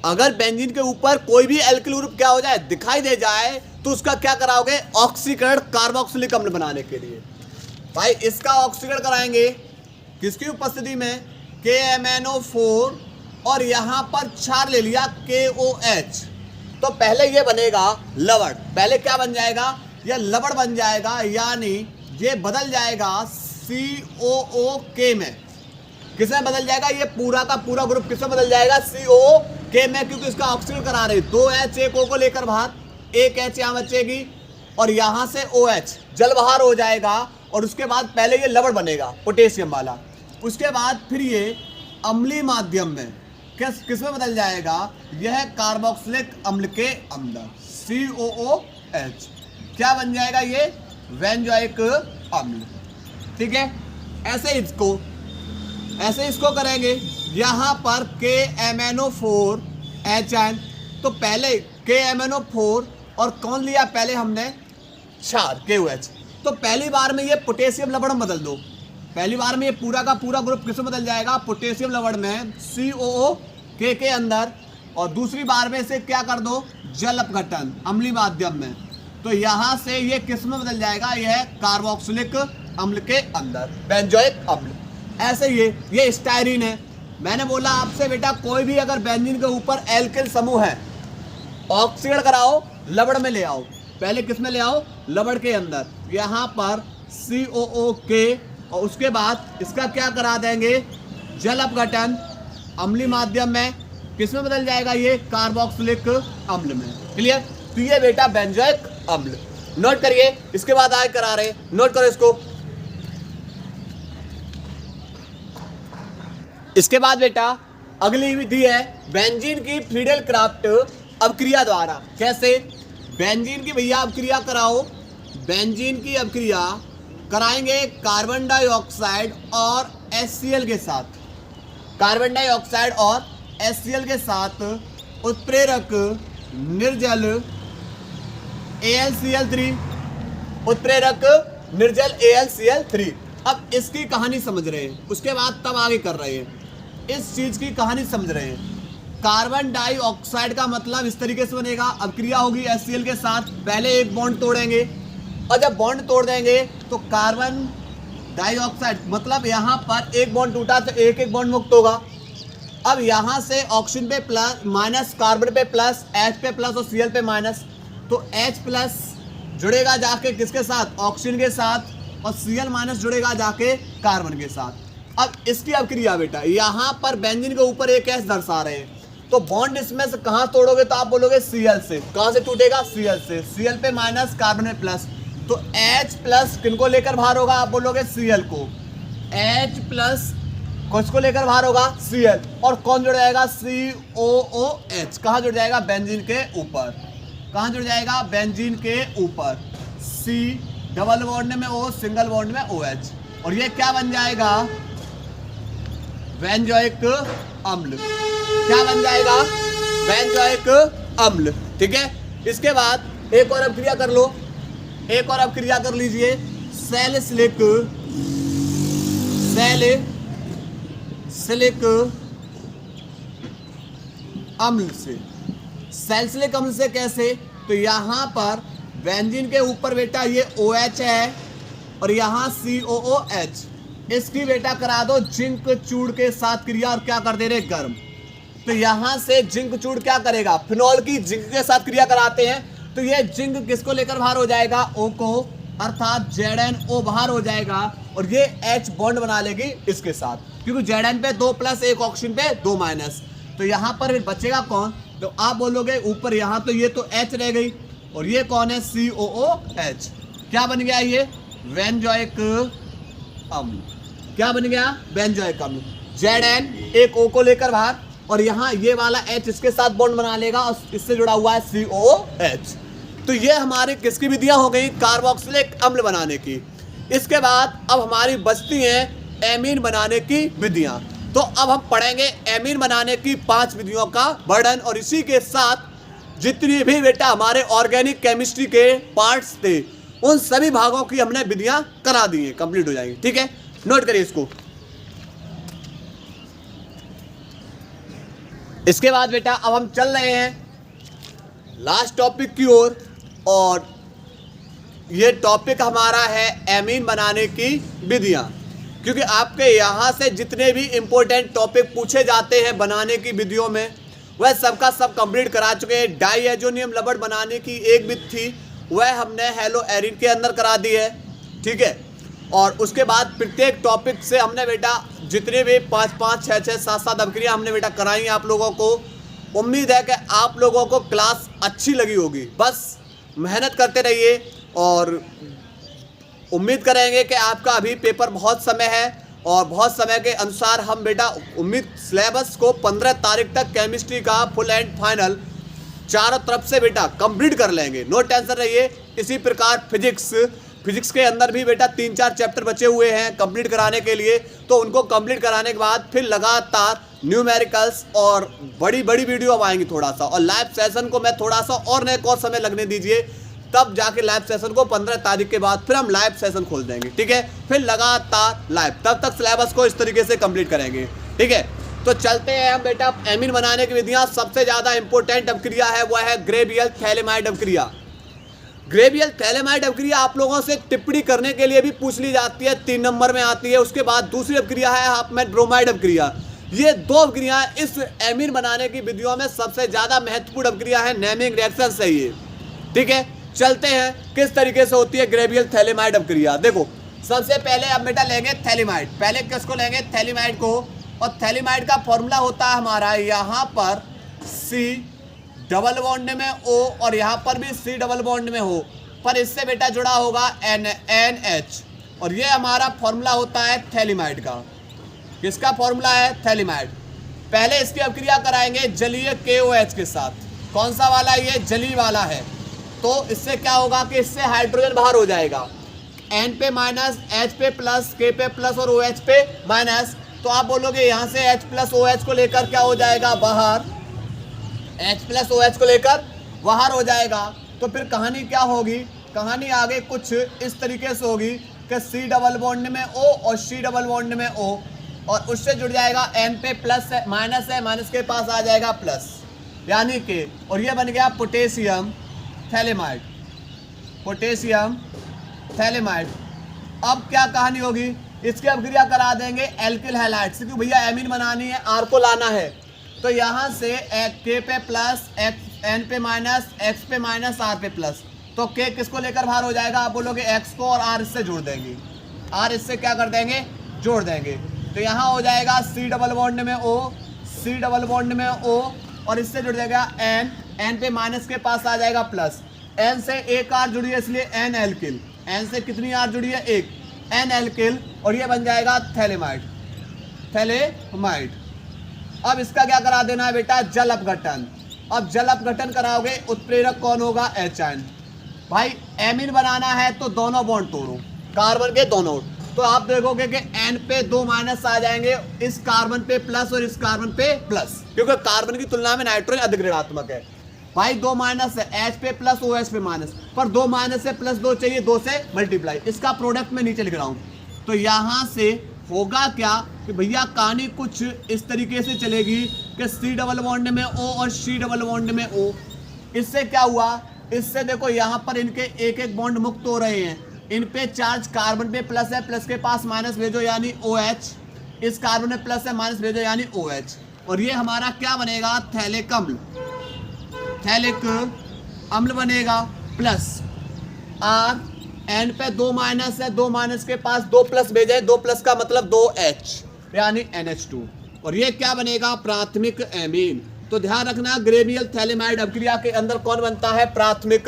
अगर बेंजीन के ऊपर कोई भी एल्किल ग्रुप क्या हो जाए, दिखाई दे जाए, तो उसका क्या कराओगे, ऑक्सीकरण कार्बोक्सिलिक अम्ल बनाने के लिए। भाई इसका ऑक्सीकरण कराएंगे किसकी उपस्थिति में, KMnO4, और यहां पर क्षार ले लिया KOH, तो पहले ये बनेगा लवण। पहले क्या बन जाएगा, यह लवण बन जाएगा, यानी ये बदल जाएगा COOK में। किसमें बदल जाएगा, ये पूरा का पूरा ग्रुप किसमें बदल जाएगा, COOK में, क्योंकि इसका ऑक्सीजन करा रहे, 2H एक O को लेकर बाहर, एक H यहाँ बचेगी, और यहाँ से OH जल बाहर हो जाएगा, और उसके बाद पहले ये लवण बनेगा पोटेशियम वाला, उसके बाद फिर ये अम्लीय माध्यम में किसमें बदल जाएगा, यह कार्बोक्सिलिक अम्ल के अंदर COOH क्या बन जाएगा, ये बेंजोइक अम्ल। ठीक है, ऐसे इसको करेंगे। यहाँ पर KMnO4 HN, तो पहले KMnO4 और कौन लिया पहले हमने, क्षार KOH, तो पहली बार में ये पोटेशियम लवण बदल दो, पहली बार में ये पूरा का पूरा ग्रुप किसमें बदल जाएगा, पोटेशियम लवण में COOK के अंदर, और दूसरी बार में से क्या कर दो, जल अपघटन अम्लीय माध्यम में, तो यहाँ से ये किसमें बदल जाएगा, यह कार्बोक्सिलिक अम्ल के अंदर, बेंजोइक अम्ल। ऐसे ये स्टायरीन है। मैंने बोला आपसे बेटा, कोई भी अगर बेंजीन के ऊपर एल्किल समूह है, ऑक्सीकरण कराओ, लवण में ले आओ, पहले किस में ले आओ, लवण के अंदर, यहाँ पर COOK, और उसके बाद इसका क्या करा देंगे, जल अपघटन अम्लीय माध्यम में, किसमें बदल जाएगा, ये कार्बोक्सिलिक अम्ल में। क्लियर। तो ये बेटा बेंजोइक अम्ल। नोट करिए। इसके बाद आगे करा रहे, नोट करो इसको। इसके बाद बेटा अगली विधि है बेंजीन की फ्रीडल क्राफ्ट अभिक्रिया द्वारा। कैसे, बेंजीन की भैया अभिक्रिया कराओ, बेंजीन की अभिक्रिया कराएंगे कार्बन डाइऑक्साइड और HCl के साथ, कार्बन डाइऑक्साइड और HCl के साथ उत्प्रेरक निर्जल AlCl3, उत्प्रेरक निर्जल AlCl3। अब इसकी कहानी समझ रहे हैं, उसके बाद तब आगे कर रहे हैं, इस चीज की कहानी समझ रहे हैं। कार्बन डाइऑक्साइड का मतलब इस तरीके से बनेगा, अभिक्रिया होगी HCl के साथ, पहले एक बॉन्ड तोड़ेंगे, और जब बॉन्ड तोड़ देंगे तो कार्बन डाइऑक्साइड, मतलब यहाँ पर एक बॉन्ड टूटा तो एक एक बॉन्ड मुक्त होगा। अब यहाँ से ऑक्सीजन पे प्लस माइनस, कार्बन पे प्लस, H पे प्लस और Cl पे माइनस, तो H प्लस जुड़ेगा जाके किसके साथ, ऑक्सीजन के साथ, और Cl माइनस जुड़ेगा जाके कार्बन के साथ। अब इसकी अभिक्रिया बेटा, यहाँ पर बेंजीन के ऊपर एक एच दर्शा रहे हैं, तो बॉन्ड इसमें से कहाँ तोड़ोगे तो आप बोलोगे Cl से। कहाँ से टूटेगा, Cl से। Cl पे माइनस, कार्बन में प्लस, तो H प्लस किनको लेकर बाहर होगा, आप बोलोगे Cl को। H प्लस किसको लेकर बाहर होगा, Cl, और कौन जुड़ जाएगा, COOH। कहाँ जुड़ जाएगा, बेंजीन के ऊपर। कहाँ जुड़ जाएगा, बेंजीन के ऊपर। C डबल बॉन्ड में O, सिंगल बॉन्ड में OH, और ये क्या बन जाएगा, बेंजोइक अम्ल। क्या बन जाएगा, बेंजोइक अम्ल। ठीक है, इसके बाद एक और अभिक्रिया कर लो, एक और अभिक्रिया कर लीजिए सैलिसिलिक अम्ल से। सैलिसिलिक अम्ल से कैसे, तो यहाँ पर बेंजीन के ऊपर बेटा ये OH है और यहाँ COOH। इसकी बेटा करा दो जिंक चूड़ के साथ क्रिया, और क्या कर दे रहे, गर्म। तो यहाँ से जिंक चूड़ क्या करेगा, फिनॉल की जिंक के साथ क्रिया कराते हैं, तो ये जिंक किसको लेकर बाहर हो जाएगा, O को, अर्थात ZnO बाहर हो जाएगा, और ये H बॉन्ड बना लेगी इसके साथ, क्योंकि Zn पे 2 प्लस, एक ऑक्सीजन पे 2 माइनस। तो यहाँ पर बचेगा कौन, तो आप बोलोगे ऊपर यहाँ तो ये तो H रह गई, और ये कौन है, COOH। क्या बन गया, ये बेंजोइक अम्ल। क्या बन गया, बेंजोइक अम्ल। Zn एक O को लेकर बाहर, और यहाँ ये वाला H इसके साथ बॉन्ड बना लेगा, और इससे जुड़ा हुआ है COOH। तो ये हमारी किसकी विधियां हो गई, कार्बोक्सिलिक अम्ल बनाने की। इसके बाद अब हमारी बचती हैं एमीन बनाने की विधियां। तो अब हम पढ़ेंगे एमीन बनाने की 5 विधियों का वर्णन, और इसी के साथ जितनी भी बेटा हमारे ऑर्गेनिक केमिस्ट्री के पार्ट्स थे उन सभी भागों की हमने विधियां करा दी हैं, कंप्लीट हो जाएंगी। ठीक है, नोट करिए इसको। इसके बाद बेटा अब हम चल रहे हैं लास्ट टॉपिक की ओर, और ये टॉपिक हमारा है एमीन बनाने की विधियां। क्योंकि आपके यहाँ से जितने भी इंपॉर्टेंट टॉपिक पूछे जाते हैं बनाने की विधियों में, वह सबका सब कंप्लीट करा चुके हैं। डाईएजोनियम रबड़ बनाने की एक विधि थी, वह हमने हेलो एरिन के अंदर करा दी है। ठीक है, और उसके बाद प्रत्येक टॉपिक से हमने बेटा जितने भी 5-5, 6-6, 7-7 अभिक्रिया हमने बेटा कराई हैं आप लोगों को। उम्मीद है कि आप लोगों को क्लास अच्छी लगी होगी। बस मेहनत करते रहिए, और उम्मीद करेंगे कि आपका अभी पेपर बहुत समय है, और बहुत समय के अनुसार हम बेटा उम्मीद सिलेबस को 15 तारीख तक केमिस्ट्री का फुल एंड फाइनल चारों तरफ से बेटा कंप्लीट कर लेंगे। नो टेंशन रहिए। इसी प्रकार फिजिक्स के अंदर भी बेटा 3-4 चैप्टर बचे हुए हैं कंप्लीट कराने के लिए, तो उनको कंप्लीट कराने के बाद फिर लगातार न्यूमेरिकल्स और बड़ी बड़ी वीडियो अब आएंगी थोड़ा सा, और लाइव सेशन को मैं थोड़ा सा और एक और समय लगने दीजिए, तब जाके लाइव सेशन को 15 तारीख के बाद फिर हम लाइव सेशन खोल देंगे। ठीक है, फिर लगातार लाइव, तब तक सिलेबस को इस तरीके से कंप्लीट करेंगे। ठीक है, तो चलते हैं हम बेटा एमीन बनाने की विधियां। सबसे ज़्यादा इंपॉर्टेंट अभिक्रिया है वह है ग्रेवियल थैलेमाइड अभिक्रिया। ग्रेवियल थैलेमाइड अभिक्रिया आप लोगों से टिप्पणी करने के लिए भी पूछ ली जाती है, 3 नंबर में आती है। उसके बाद दूसरी अभिक्रिया है हाफमैन ब्रोमाइड अभिक्रिया। ये 2 अभिक्रिया इस एमीन बनाने की विधियों में सबसे ज़्यादा महत्वपूर्ण अभिक्रिया है, नेमिंग रिएक्शन से ही। ठीक है, चलते हैं किस तरीके से होती है ग्रेवियल थैलेमाइड अभिक्रिया। देखो, सबसे पहले अब बेटा लेंगे थैलेमाइड। पहले किसको लेंगे, थैलेमाइड को, और थैलेमाइड का फॉर्मूला होता है हमारा यहाँ पर C डबल बॉन्ड में O, और यहाँ पर भी C डबल बॉन्ड में हो, पर इससे बेटा जुड़ा होगा NH, और ये हमारा फॉर्मूला होता है थैलेमाइड का। किसका फॉर्मूला है, थैलेमाइड। पहले इसकी अभिक्रिया कराएंगे जलीय KOH के साथ। कौन सा वाला, ये जलीय वाला है। तो इससे क्या होगा कि इससे हाइड्रोजन बाहर हो जाएगा, N पे माइनस, H पे प्लस, K पे प्लस और OH पे माइनस। तो आप बोलोगे यहाँ से H प्लस OH को लेकर क्या हो जाएगा, बाहर। H प्लस OH को लेकर बाहर हो जाएगा। तो फिर कहानी क्या होगी, कहानी आगे कुछ इस तरीके से होगी कि C डबल बॉन्ड में O और C डबल बॉन्ड में O, और उससे जुड़ जाएगा N पे प्लस है, माइनस के पास आ जाएगा प्लस, यानी कि, और ये बन गया पोटेशियम थैलेमाइड। Potassium phthalimide. अब क्या कहानी होगी, इसकी अभिक्रिया करा देंगे एल्किल हैलाइड से, क्योंकि भैया एमीन बनानी है, R को लाना है। तो यहाँ से K पे प्लस, N पे माइनस, X पे माइनस, R पे प्लस, तो K किसको लेकर बाहर हो जाएगा, आप बोलोगे X को, और R इससे जोड़ देंगे, R इससे क्या कर देंगे, जोड़ देंगे। तो यहाँ हो जाएगा C डबल बॉन्ड में O, C डबल बॉन्ड में O, और इससे जुड़ जाएगा N, N पे माइनस के पास आ जाएगा प्लस, N से एक R जुड़ी है इसलिए N एल्किल, N से कितनी R जुड़ी है, एक, N एल्किल, और ये बन जाएगा थैलेमाइड, थैलेमाइड। अब इसका क्या करा देना है बेटा, जल अपघटन। अब जल अपघटन कराओगे, उत्प्रेरक कौन होगा, H-आयन। भाई एमीन बनाना है तो दोनों बॉन्ड तोड़ो, कार्बन के दोनों, तो आप देखोगे कि N पे 2 माइनस आ जाएंगे, इस कार्बन पे प्लस और इस कार्बन पे प्लस, क्योंकि कार्बन की तुलना में नाइट्रोजन अधिक ऋणात्मक है। भाई 2 माइनस है, H पे प्लस OH पे माइनस, पर 2 माइनस से प्लस 2 चाहिए, 2 से मल्टीप्लाई, इसका प्रोडक्ट मैं नीचे लिख रहा हूँ। तो यहाँ से होगा क्या कि भैया कहानी कुछ इस तरीके से चलेगी कि C डबल बॉन्ड में O और C डबल बॉन्ड में O, इससे क्या हुआ, इससे देखो यहाँ पर इनके एक एक बॉन्ड मुक्त हो रहे हैं, इन पे चार्ज कार्बन पे प्लस है, प्लस के पास माइनस भेजो यानी OH, इस कार्बन में प्लस है माइनस भेजो यानी OH, और ये हमारा क्या बनेगा, थैलिक अम्ल, थैलिक अम्ल बनेगा, प्लस R, N पे 2 माइनस है, 2 माइनस के पास 2 प्लस भेजे, 2 प्लस का मतलब 2H यानी NH2, और ये क्या बनेगा, प्राथमिक एमीन। तो ध्यान रखना ग्रेवियल थैलेमाइड अभिक्रिया के अंदर कौन बनता है, प्राथमिक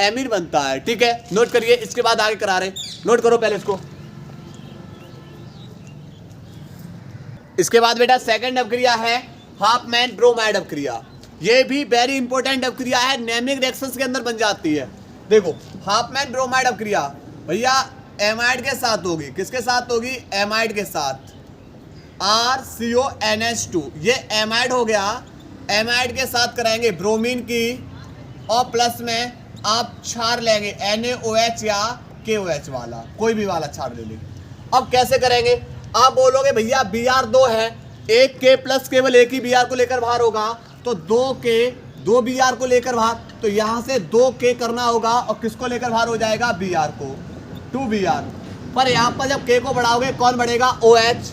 एमीन बनता है, ठीक है, नोट करिए। इसके बाद आगे करा रहे, नोट करो पहले इसको। इसके बाद बेटा सेकंड अभिक्रिया है हाफमैन ब्रोमाइड अभिक्रिया, ये भी वेरी इंपॉर्टेंट अभिक्रिया है, नेमिक रिएक्शंस के अंदर बन जाती है। देखो हाफमैन ब्रोमाइड अभिक्रिया भैया एमाइड के साथ होगी, किसके साथ होगी, एमाइड के साथ, RCONH2, ये एमाइड हो गया, एमाइड के साथ कराएंगे ब्रोमीन की, और प्लस में आप क्षार लेंगे NaOH या KOH वाला, कोई भी वाला क्षार ले लेंगे। अब कैसे करेंगे, आप बोलोगे भैया Br2 है, एक K प्लस केवल एक ही Br को लेकर बाहर होगा, तो 2K 2 Br को लेकर बाहर, तो यहाँ से 2K करना होगा, और किसको लेकर बाहर हो जाएगा, Br को, 2 Br, पर यहाँ पर जब K को बढ़ाओगे कौन बढ़ेगा, OH।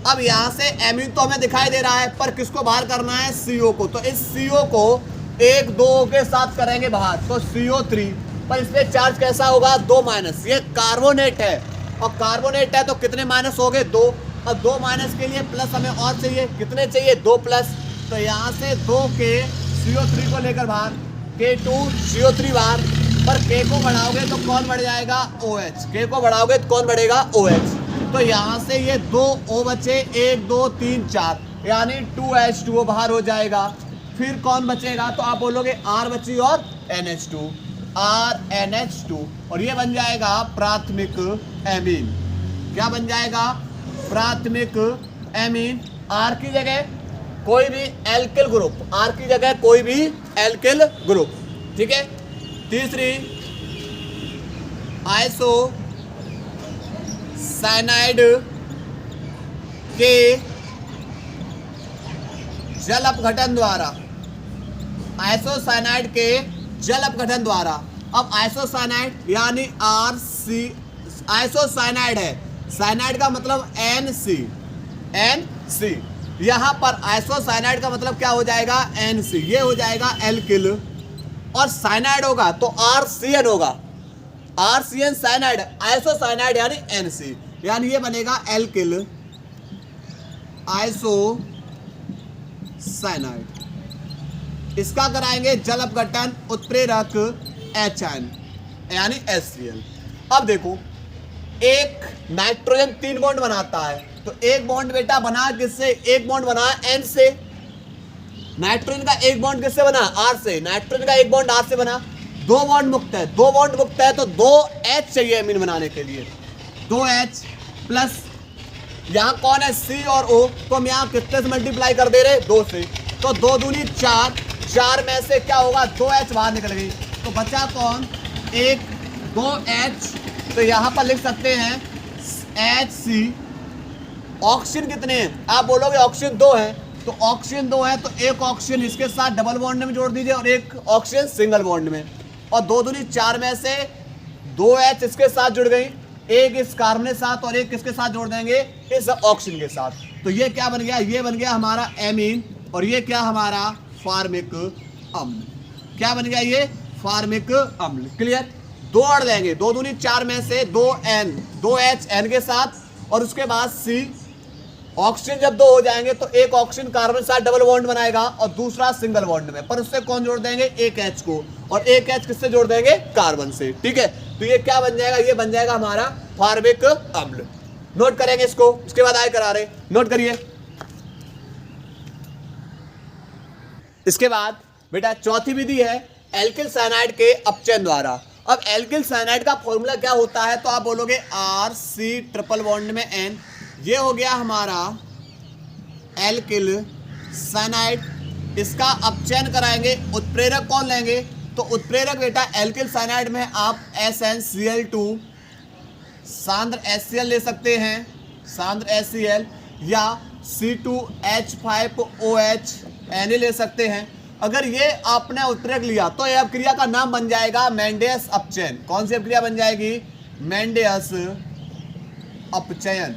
अब यहाँ से एमीन तो हमें दिखाई दे रहा है, पर किसको बाहर करना है, CO को, तो इस CO को 1 2 के साथ करेंगे बाहर, तो CO3, पर इस पे चार्ज कैसा होगा, 2 माइनस, ये कार्बोनेट है, और कार्बोनेट है तो कितने माइनस हो गए, 2, और 2 माइनस के लिए प्लस हमें और चाहिए, कितने चाहिए, 2 प्लस, तो यहाँ से 2K CO3 को लेकर बाहर, K2 CO3 बाहर, पर K को बढ़ाओगे तो कौन बढ़ जाएगा, OH, K को बढ़ाओगे तो कौन बढ़ेगा, OH, तो यहाँ से ये 2 O बचे, 1 2 3 4 यानी 2H2O बाहर हो जाएगा। फिर कौन बचेगा, तो आप बोलोगे R बची और NH2, RNH2, और ये बन जाएगा प्राथमिक एमीन। क्या बन जाएगा, प्राथमिक एमीन। R की जगह कोई भी एल्किल ग्रुप, R की जगह कोई भी एल्किल ग्रुप, ठीक है। तीसरी आइसो साइनाइड के जल अपघटन द्वारा, आइसोसाइनाइड के जल अपघटन द्वारा। अब आइसोसाइनाइड यानी RC, आइसोसाइनाइड है, साइनाइड का मतलब NC, यहाँ पर आइसोसाइनाइड का मतलब क्या हो जाएगा, NC, ये हो जाएगा एल्किल, और साइनाइड होगा तो RCN होगा, RCN साइनाइड, आइसोसाइनाइड यानी NC, यानी ये बनेगा एल्किल आइसोसाइनाइड। इसका कराएंगे जल अपघटन, उत्प्रेरक H-आयन यानी HCl। अब देखो एक नाइट्रोजन 3 बॉन्ड बनाता है, तो एक बॉन्ड बेटा बना किससे, एक बॉन्ड बना N से, नाइट्रोजन का एक बॉन्ड किससे बना, R से, नाइट्रोजन का एक बॉन्ड R से बना, 2 बॉन्ड मुक्त है, 2 बॉन्ड मुक्त है तो 2H चाहिए एमीन बनाने के लिए, 2H प्लस यहाँ कौन है, C और O, तो हम यहाँ कितने से मल्टीप्लाई कर दे रहे, 2 से, तो 2 दूनी 4, 4 में से क्या होगा, 2H बाहर निकल गई, तो बचा कौन, एक 2H, तो यहाँ पर लिख सकते हैं HC। ऑक्सीजन कितने हैं, आप बोलोगे ऑक्सीजन 2 है, तो ऑक्सीजन 2 है तो एक ऑक्सीजन इसके साथ डबल बॉन्ड में जोड़ दीजिए और एक ऑक्सीजन सिंगल बॉन्ड में, और 2 दूनी 4 में से 2H इसके साथ जुड़ गई, एक इस कार्बन के साथ और एक किसके साथ जोड़ देंगे, इस ऑक्सीजन के साथ, तो ये क्या बन गया, ये बन गया हमारा एमीन, और ये क्या हमारा फार्मिक अम्ल। क्या बन गया, ये फॉर्मिक अम्ल। क्लियर, 2 अड़ लेंगे, 2 दूनी 4 में से 2N, 2H N के साथ, और उसके बाद C। ऑक्सीजन जब 2 हो जाएंगे तो एक ऑक्सीजन कार्बन के साथ डबल बॉन्ड बनाएगा और दूसरा सिंगल बॉन्ड में, पर उससे कौन जोड़ देंगे, एक H को, और एक H किससे जोड़ देंगे, कार्बन से। ठीक है, तो ये क्या बन जाएगा, ये बन जाएगा हमारा फॉर्मिक अम्ल। नोट करेंगे इसको, इसके बाद आए करा रहे, नोट करिए। इसके बाद बेटा चौथी विधि है एल्किल साइनाइड के अपचयन द्वारा। अब एल्किल साइनाइड का फॉर्मूला क्या होता है, तो आप बोलोगे RC ट्रिपल बॉन्ड में N, ये हो गया हमारा एल्किल साइनाइड। इसका अपचयन कराएंगे, उत्प्रेरक कौन लेंगे, तो उत्प्रेरक बेटा एल्किल साइनाइड में आप SnCl2 सांद्र HCl ले सकते हैं, सांद्र HCl, या C2H5OH Na ले सकते हैं। अगर ये आपने उत्प्रेरक लिया तो यह अभिक्रिया का नाम बन जाएगा मेंडेयस अपचयन। कौन सी अभिक्रिया बन जाएगी, मेंडेयस अपचयन।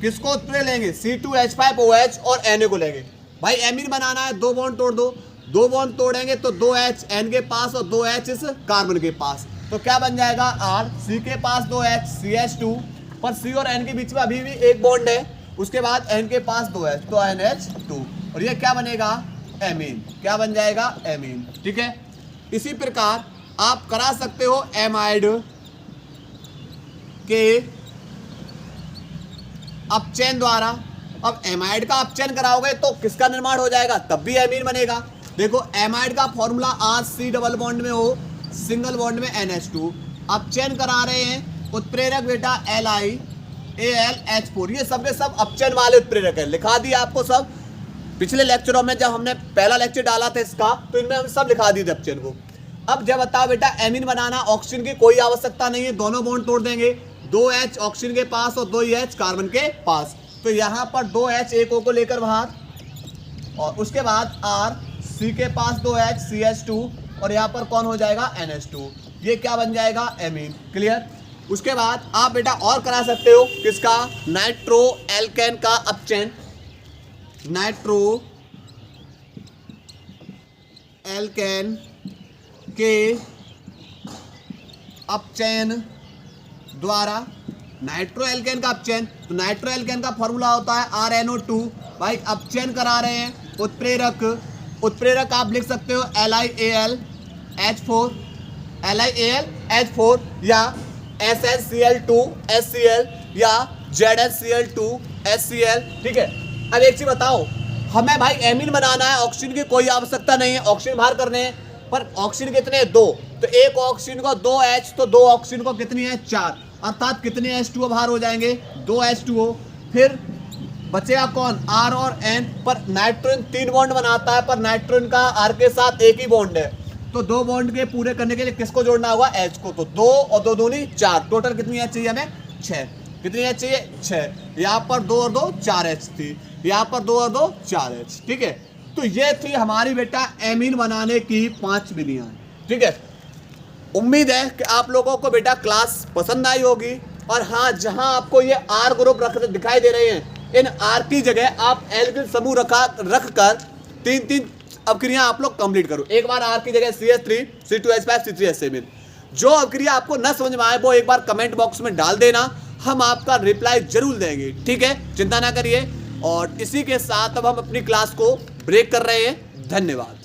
किसको उत्प्रेरक लेंगे, C2H5OH और Na को लेंगे। भाई एमीन बनाना है, 2 बॉन्ड तोड़ दो, 2 बॉन्ड तोड़ेंगे तो 2H N के पास और 2H इस कार्बन के पास, तो क्या बन जाएगा R, C के पास 2H CH2, पर C और N के बीच में अभी भी एक बॉन्ड है, उसके बाद N के पास 2H तो NH2, और ये क्या बनेगा, एमीन। क्या बन जाएगा, एमीन। ठीक है, इसी प्रकार आप करा सकते हो एमाइड के अपचयन द्वारा। अब एमाइड का अपचयन कराओगे तो किसका निर्माण हो जाएगा, तब भी एमीन बनेगा। देखो एमाइड का फॉर्मूला RC डबल बॉन्ड में हो, सिंगल बॉन्ड में NH2, अपचयन करा रहे हैं, उत्प्रेरक बेटा LiAlH4, ये सब के सब अपचयन वाले उत्प्रेरक है, लिखा दिया आपको सब। पिछले लेक्चरों में जब हमने पहला लेक्चर डाला था इसका, तो इनमें हम सब लिखा दिए थे अपचयन को। अब जब बताओ बेटा एमीन बनाना, ऑक्सीजन की कोई आवश्यकता नहीं है, दोनों बॉन्ड तोड़ देंगे, 2H ऑक्सीजन के पास और 2H कार्बन के पास, तो यहाँ पर 2H एक O को लेकर बाहर, और उसके बाद R, C के पास 2H CH2, और यहाँ पर कौन हो जाएगा, NH2, ये क्या बन जाएगा, एमीन। क्लियर, उसके बाद आप बेटा और करा सकते हो किसका, नाइट्रो एल्केन का अपचयन। नाइट्रो एल्केन के अपचयन द्वारा, नाइट्रो एल्केन का अपचयन, तो नाइट्रो एल्केन का फॉर्मूला होता है RNO2। भाई अपचयन करा रहे हैं, उत्प्रेरक, उत्प्रेरक आप लिख सकते हो LiAlH4, LiAlH4 या SnCl2HCl या ZnCl2HCl। ठीक है, अब एक चीज बताओ, हमें भाई एमीन बनाना है, ऑक्सीजन की कोई आवश्यकता नहीं है, ऑक्सीजन बाहर करने हैं, पर ऑक्सीजन कितने हैं, 2, तो एक ऑक्सीजन को 2H, तो 2 ऑक्सीजन को कितनी है, 4, अर्थात कितने H2O बाहर हो जाएंगे, 2 H2O। फिर बचेगा कौन, R और N, पर नाइट्रोजन 3 बॉन्ड बनाता है, पर नाइट्रोजन का R के साथ एक ही बॉन्ड है, तो 2 बॉन्ड के पूरे करने के लिए किसको जोड़ना होगा, H को, तो 2 और 2 दूनी 4, टोटल कितनी H चाहिए हमें, 6। कितनी H चाहिए, 6। यहाँ पर 2 और 2 4 H थी, यहाँ पर 2 और 2 4 H। ठीक है, तो ये थी हमारी बेटा एमीन बनाने की 5 विधियां। ठीक है, उम्मीद है कि आप लोगों को बेटा क्लास पसंद आई होगी, और हाँ, जहां आपको ये R ग्रुप रख दिखाई दे रहे हैं, इन R की जगह आप एल्किल समूह रख कर 3-3 अभिक्रिया आप लोग कंप्लीट करो। एक बार R की जगह CH3, C2H5, C3H7। जो अभिक्रिया आपको न समझ में आए वो एक बार कमेंट बॉक्स में डाल देना, हम आपका रिप्लाई जरूर देंगे। ठीक है, चिंता ना करिए, और इसी के साथ अब हम अपनी क्लास को ब्रेक कर रहे हैं। धन्यवाद।